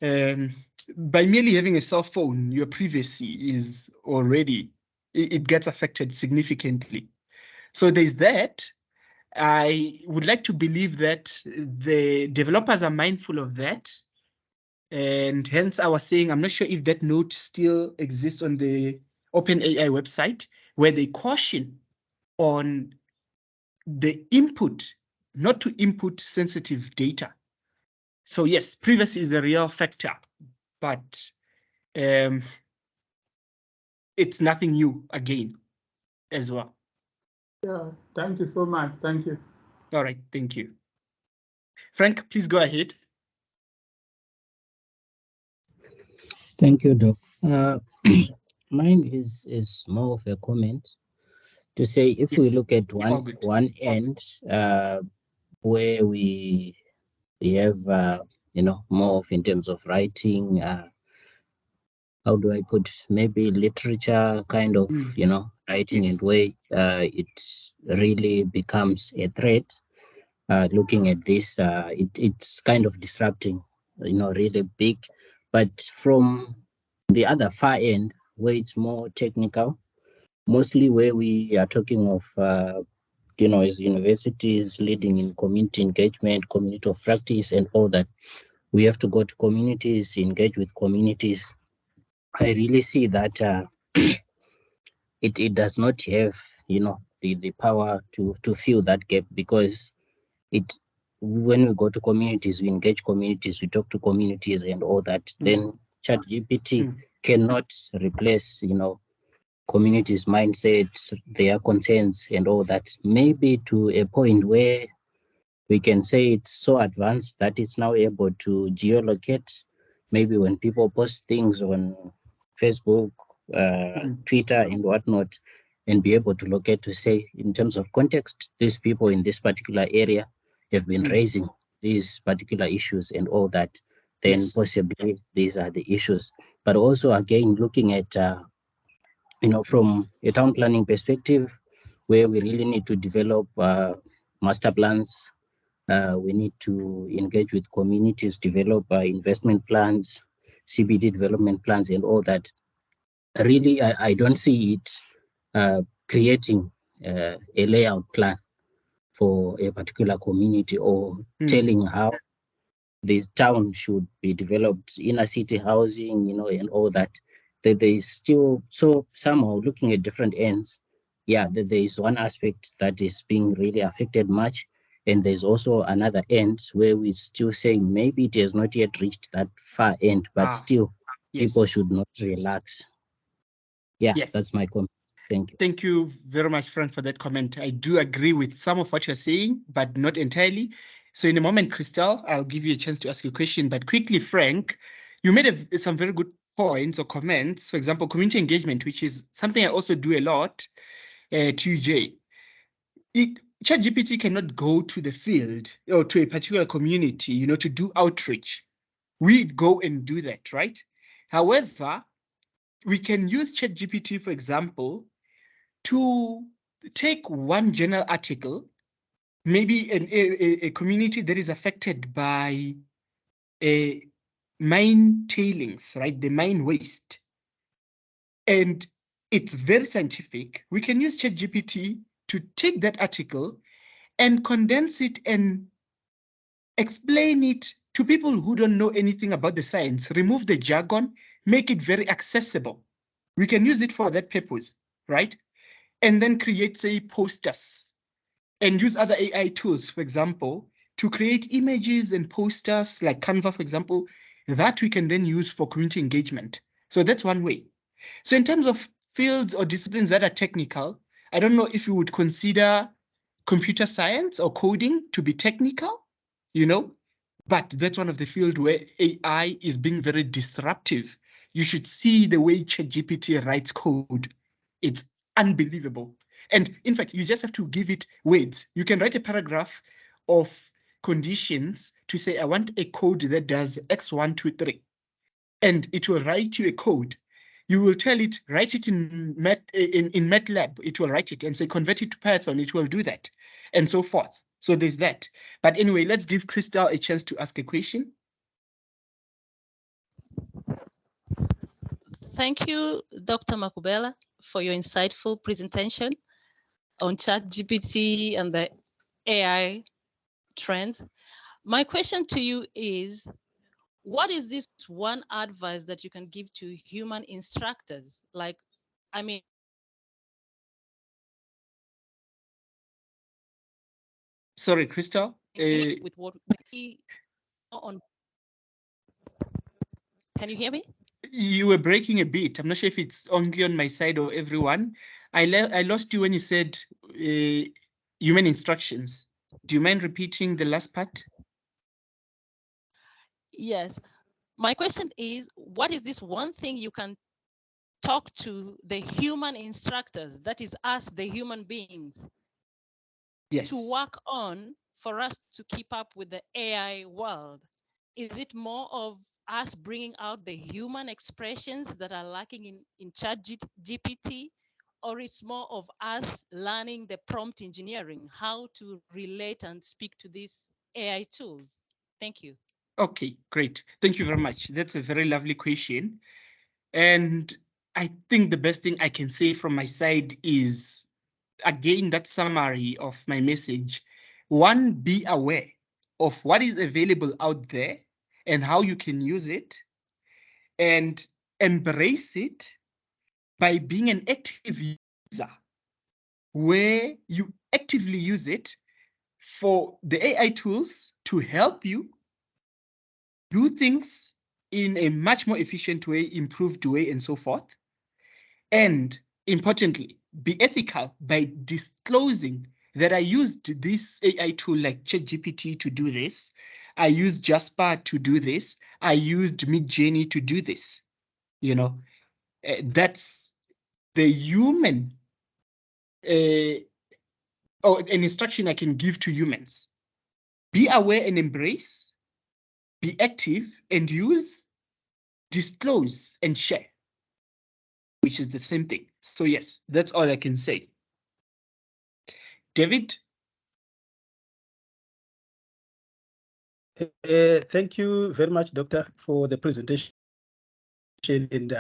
By merely having a cell phone, your privacy is already, it gets affected significantly. So there's that. I would like to believe that the developers are mindful of that. And hence I was saying, I'm not sure if that note still exists on the OpenAI website, where they caution on the input, not to input sensitive data. So yes, privacy is a real factor, but it's nothing new again as well. Yeah, thank you so much. Thank you. All right, thank you. Frank, please go ahead. Thank you, Doc. Mine is more of a comment to say if we look at one end where we have more of in terms of writing, how do I put, maybe literature kind of writing, and where it really becomes a threat. Looking at this, it's kind of disrupting, really big. But from the other far end, where it's more technical, mostly where we are talking of, as universities leading in community engagement, community of practice, and all that, we have to go to communities, engage with communities. I really see that it does not have, the power to fill that gap, because when we go to communities, we engage communities, we talk to communities and all that, then ChatGPT cannot replace, communities' mindsets, their concerns and all that. Maybe to a point where we can say it's so advanced that it's now able to geolocate. Maybe when people post things on Facebook Twitter and whatnot, and be able to locate to say, in terms of context, these people in this particular area have been raising these particular issues and all that, then possibly these are the issues. But also, again, looking at, from a town planning perspective, where we really need to develop master plans, we need to engage with communities, develop investment plans, CBD development plans, and all that. Really, I don't see it creating a layout plan for a particular community or telling how this town should be developed, inner city housing, and all that. That there is still, so somehow looking at different ends, yeah, there is one aspect that is being really affected much. And there's also another end where we still say maybe it has not yet reached that far end, but still people should not relax. Yeah, that's my comment. Thank you. Thank you very much, Frank, for that comment. I do agree with some of what you're saying, but not entirely. So in a moment, Christel, I'll give you a chance to ask a question, but quickly, Frank, you made some very good points or comments. For example, community engagement, which is something I also do a lot, TJ. ChatGPT cannot go to the field or to a particular community, to do outreach. We go and do that, right? However, we can use ChatGPT, for example, to take one journal article, maybe a community that is affected by a mine tailings, right? The mine waste. And it's very scientific. We can use ChatGPT to take that article and condense it and explain it to people who don't know anything about the science, remove the jargon, make it very accessible. We can use it for that purpose, right? And then create, say, posters and use other AI tools, for example, to create images and posters like Canva, for example, that we can then use for community engagement. So that's one way. So in terms of fields or disciplines that are technical, I don't know if you would consider computer science or coding to be technical, but that's one of the fields where AI is being very disruptive. You should see the way ChatGPT writes code. It's unbelievable. And in fact, you just have to give it words. You can write a paragraph of conditions to say, I want a code that does X1, 2, 3. And it will write you a code. You will tell it, write it in MATLAB. It will write it and say, convert it to Python. It will do that and so forth. So there's that. But anyway, let's give Christel a chance to ask a question. Thank you, Dr. Makhubela, for your insightful presentation on ChatGPT and the AI trends. My question to you is, what is this one advice that you can give to human instructors? Sorry, Christel. With what we on. Can you hear me? You were breaking a bit. I'm not sure if it's only on my side or everyone. I lost you when you said human instructions. Do you mind repeating the last part? Yes. My question is, what is this one thing you can talk to the human instructors, that is us, the human beings, to work on for us to keep up with the AI world? Is it more of us bringing out the human expressions that are lacking in ChatGPT, or it's more of us learning the prompt engineering, how to relate and speak to these AI tools? Thank you. Okay, great. Thank you very much. That's a very lovely question. And I think the best thing I can say from my side is, again, that summary of my message. One, be aware of what is available out there and how you can use it, and embrace it by being an active user, where you actively use it for the AI tools to help you do things in a much more efficient way, improved way, and so forth. And importantly, be ethical by disclosing that I used this AI tool like ChatGPT to do this. I used Jasper to do this. I used Midjourney to do this, that's the human or an instruction I can give to humans. Be aware and embrace, be active and use, disclose and share, which is the same thing. So yes, that's all I can say. David? Thank you very much, Doctor, for the presentation. And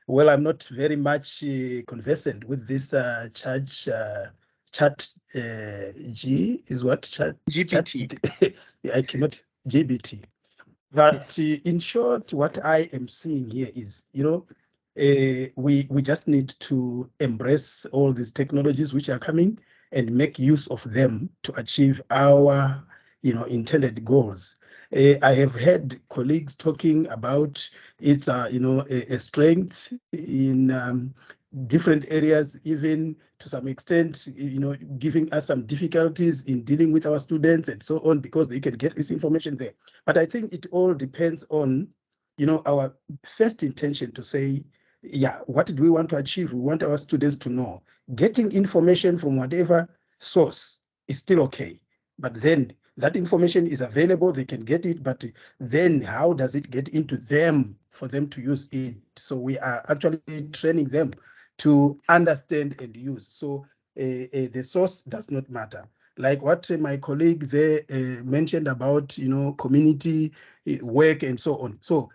well, I'm not very much conversant with this chat G is what? GPT. I cannot, GBT. But in short, what I am seeing here is, we just need to embrace all these technologies which are coming and make use of them to achieve our, intended goals. I have heard colleagues talking about its, a strength in different areas, even to some extent, giving us some difficulties in dealing with our students and so on, because they can get this information there. But I think it all depends on, our first intention to say, yeah, what do we want to achieve? We want our students to know. Getting information from whatever source is still okay. But then that information is available, they can get it, but then how does it get into them for them to use it? So we are actually training them to understand and use. So the source does not matter. Like what my colleague there mentioned about, community work and so on. So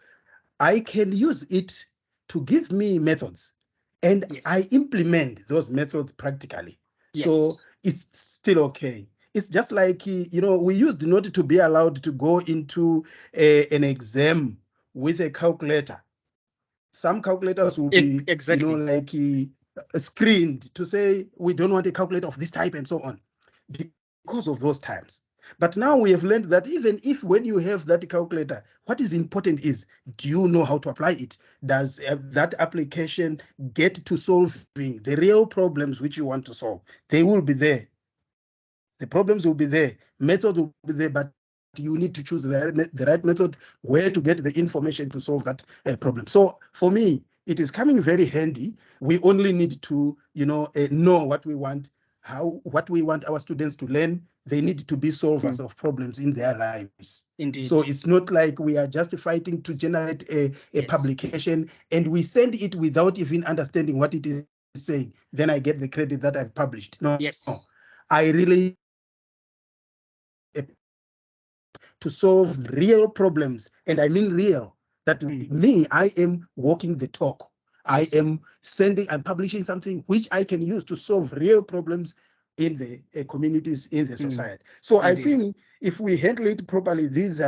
I can use it to give me methods, and Yes. I implement those methods practically. Yes. So it's still okay. It's just like, we used not to be allowed to go into an exam with a calculator. Some calculators will be, exactly, like screened to say, we don't want a calculator of this type and so on, because of those times. But now we have learned that even if when you have that calculator, what is important is, do you know how to apply it? Does that application get to solving the real problems which you want to solve? They will be there. The problems will be there. Methods will be there, but you need to choose the right method, where to get the information to solve that problem. So for me, it is coming very handy. We only need to, know what we want, what we want our students to learn. They need to be solvers of problems in their lives. Indeed. So it's not like we are just fighting to generate a Yes. publication and we send it without even understanding what it is saying. Then I get the credit that I've published. No, Yes. I really to solve real problems, and I mean real. That I am walking the talk. Yes. I am I'm publishing something which I can use to solve real problems in the communities, in the society. So Indeed. I think if we handle it properly, these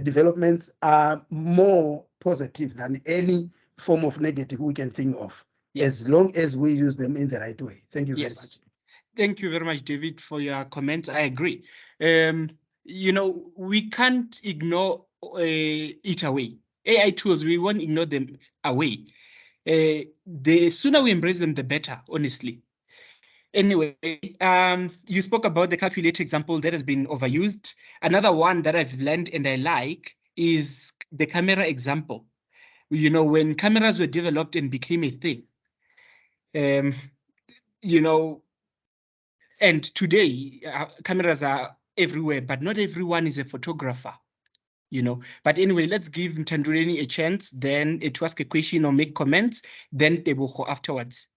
developments are more positive than any form of negative we can think of, as long as we use them in the right way. Thank you very much. Thank you very much, David, for your comments. I agree. We can't ignore it away. AI tools, we won't ignore them away. The sooner we embrace them, the better, honestly. Anyway, you spoke about the calculator example that has been overused. Another one that I've learned and I like is the camera example. When cameras were developed and became a thing, and today cameras are everywhere, but not everyone is a photographer, But anyway, let's give Ntanduleni a chance, then to ask a question or make comments, then Tebogo afterwards.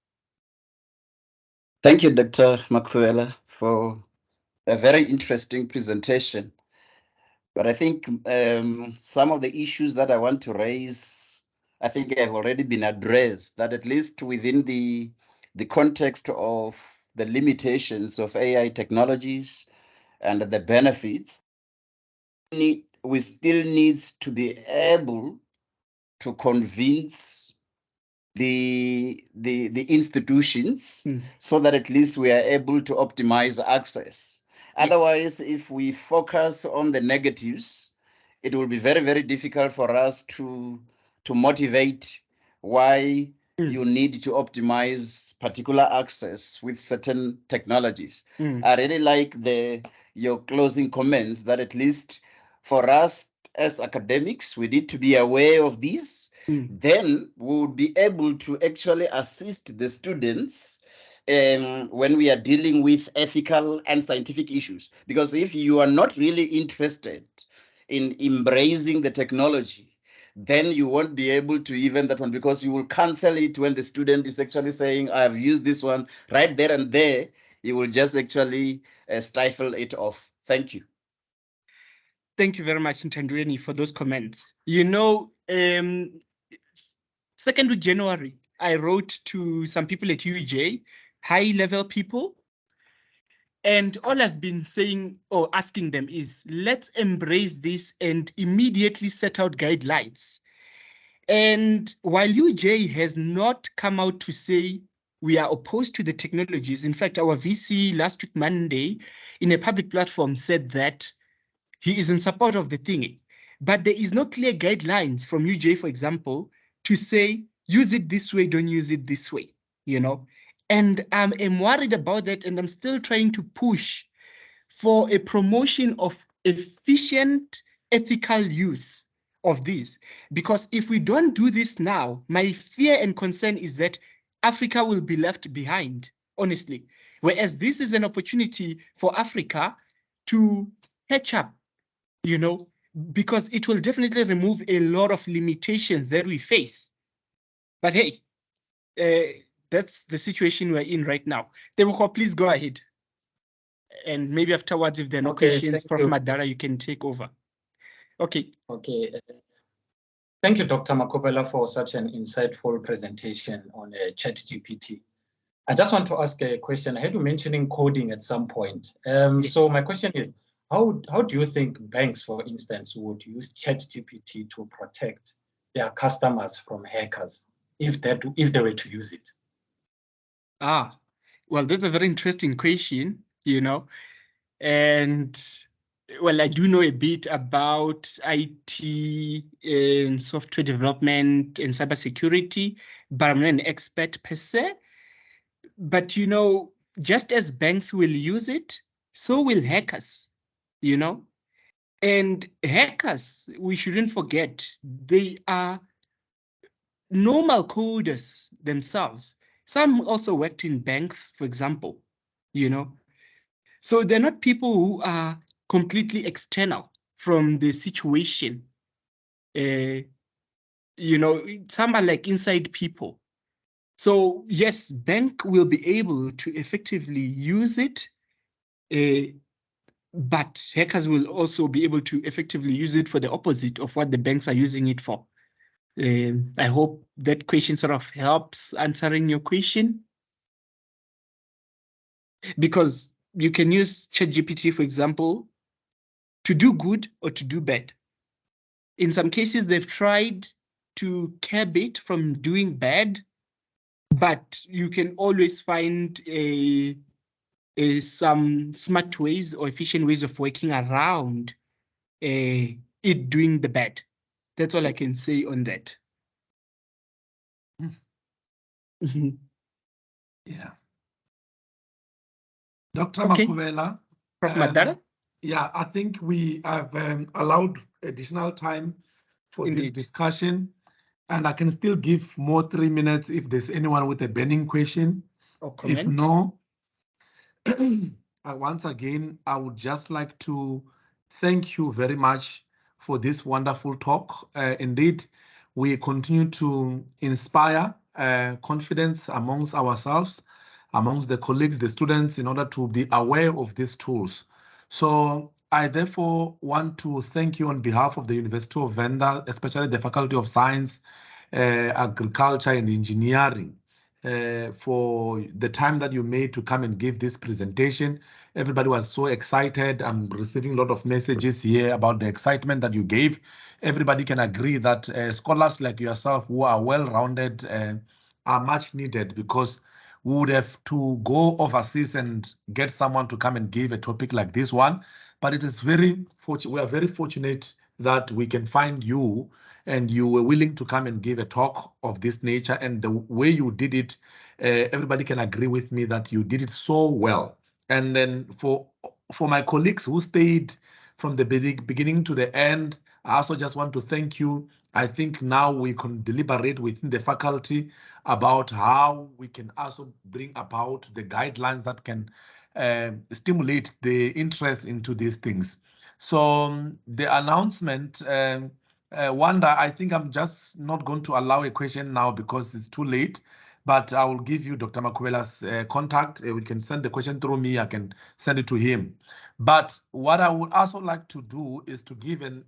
Thank you, Dr. Makhubela, for a very interesting presentation. But I think some of the issues that I want to raise, I think have already been addressed, that at least within the context of the limitations of AI technologies and the benefits, we still need to be able to convince the institutions so that at least we are able to optimize access. Yes. Otherwise, if we focus on the negatives, it will be very, very difficult for us to motivate why you need to optimize particular access with certain technologies. I really like your closing comments that at least for us as academics, we need to be aware of these then we would be able to actually assist the students when we are dealing with ethical and scientific issues. Because if you are not really interested in embracing the technology, then you won't be able to even that one, because you will cancel it when the student is actually saying, I have used this one right there and there. You will just actually stifle it off. Thank you. Thank you very much, Ntandweni, for those comments. You know, 2nd of January, I wrote to some people at UJ, high-level people, and all I've been saying or asking them is, let's embrace this and immediately set out guidelines. And while UJ has not come out to say we are opposed to the technologies, in fact, our VC last week, Monday, in a public platform said that he is in support of the thing. But there is no clear guidelines from UJ, for example, to say, use it this way, don't use it this way, you know? And I'm worried about that, and I'm still trying to push for a promotion of efficient, ethical use of these. Because if we don't do this now, my fear and concern is that Africa will be left behind, honestly. Whereas this is an opportunity for Africa to catch up, you know, because it will definitely remove a lot of limitations that we face. But hey, that's the situation we're in right now. Tebogo, please go ahead. And maybe afterwards, if there are no questions, Prof. Madara, you can take over. Okay. Okay. Thank you, Dr. Makhubela, for such an insightful presentation on ChatGPT. I just want to ask a question. I heard you mentioning coding at some point. Yes. So my question is, how do you think banks, for instance, would use ChatGPT to protect their customers from hackers if they were to use it? Well, that's a very interesting question, you know, and well, I do know a bit about IT and software development and cybersecurity, but I'm not an expert per se. But, you know, just as banks will use it, so will hackers, you know. And hackers, we shouldn't forget, they are normal coders themselves. Some also worked in banks, for example, you know. So they're not people who are completely external from the situation. You know, some are like inside people. So yes, bank will be able to effectively use it, but hackers will also be able to effectively use it for the opposite of what the banks are using it for. I hope that question sort of helps answering your question. Because you can use ChatGPT, for example, to do good or to do bad. In some cases, they've tried to curb it from doing bad, but you can always find some smart ways or efficient ways of working around it doing the bad. That's all I can say on that. Yeah. Dr. Okay. Makhubela. Prof. Madara? Yeah, I think we have allowed additional time for Indeed. this discussion, and I can still give more 3 minutes if there's anyone with a burning question. Or comment. If no, once again, I would just like to thank you very much for this wonderful talk. Indeed, we continue to inspire confidence amongst ourselves, amongst the colleagues, the students, in order to be aware of these tools. So I therefore want to thank you on behalf of the University of Venda, especially the Faculty of Science, Agriculture and Engineering, for the time that you made to come and give this presentation. Everybody was so excited. I'm receiving a lot of messages here about the excitement that you gave. Everybody can agree that scholars like yourself who are well-rounded are much needed, because we would have to go overseas and get someone to come and give a topic like this one. But it is very fortunate. We are very fortunate that we can find you, and you were willing to come and give a talk of this nature. And the way you did it, everybody can agree with me that you did it so well. And then for my colleagues who stayed from the beginning to the end, I also just want to thank you. I think now we can deliberate within the faculty about how we can also bring about the guidelines that can stimulate the interest into these things. So the announcement, Wanda, I think I'm just not going to allow a question now because it's too late, but I will give you Dr. Makhubela's contact. We can send the question through me. I can send it to him. But what I would also like to do is to give an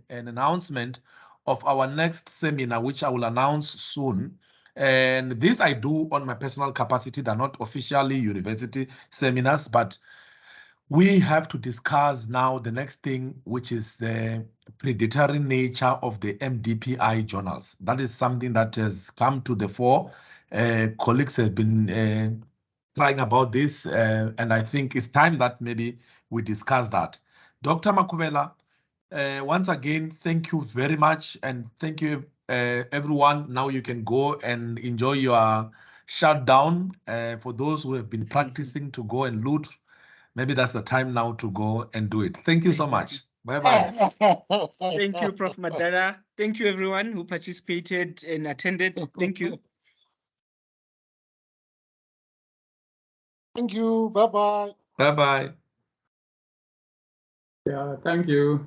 announcement of our next seminar, which I will announce soon. And this I do on my personal capacity. They're not officially university seminars, but we have to discuss now the next thing, which is the predatory nature of the MDPI journals. That is something that has come to the fore. Colleagues have been trying about this, and I think it's time that maybe we discuss that. Dr. Makhubela, once again, thank you very much, and thank you, everyone. Now you can go and enjoy your shutdown. For those who have been practicing to go and loot, maybe that's the time now to go and do it. Thank you so much. Bye-bye. Thank you, Prof. Madara. Thank you, everyone who participated and attended. Thank you. Thank you. Bye-bye. Bye-bye. Yeah, thank you.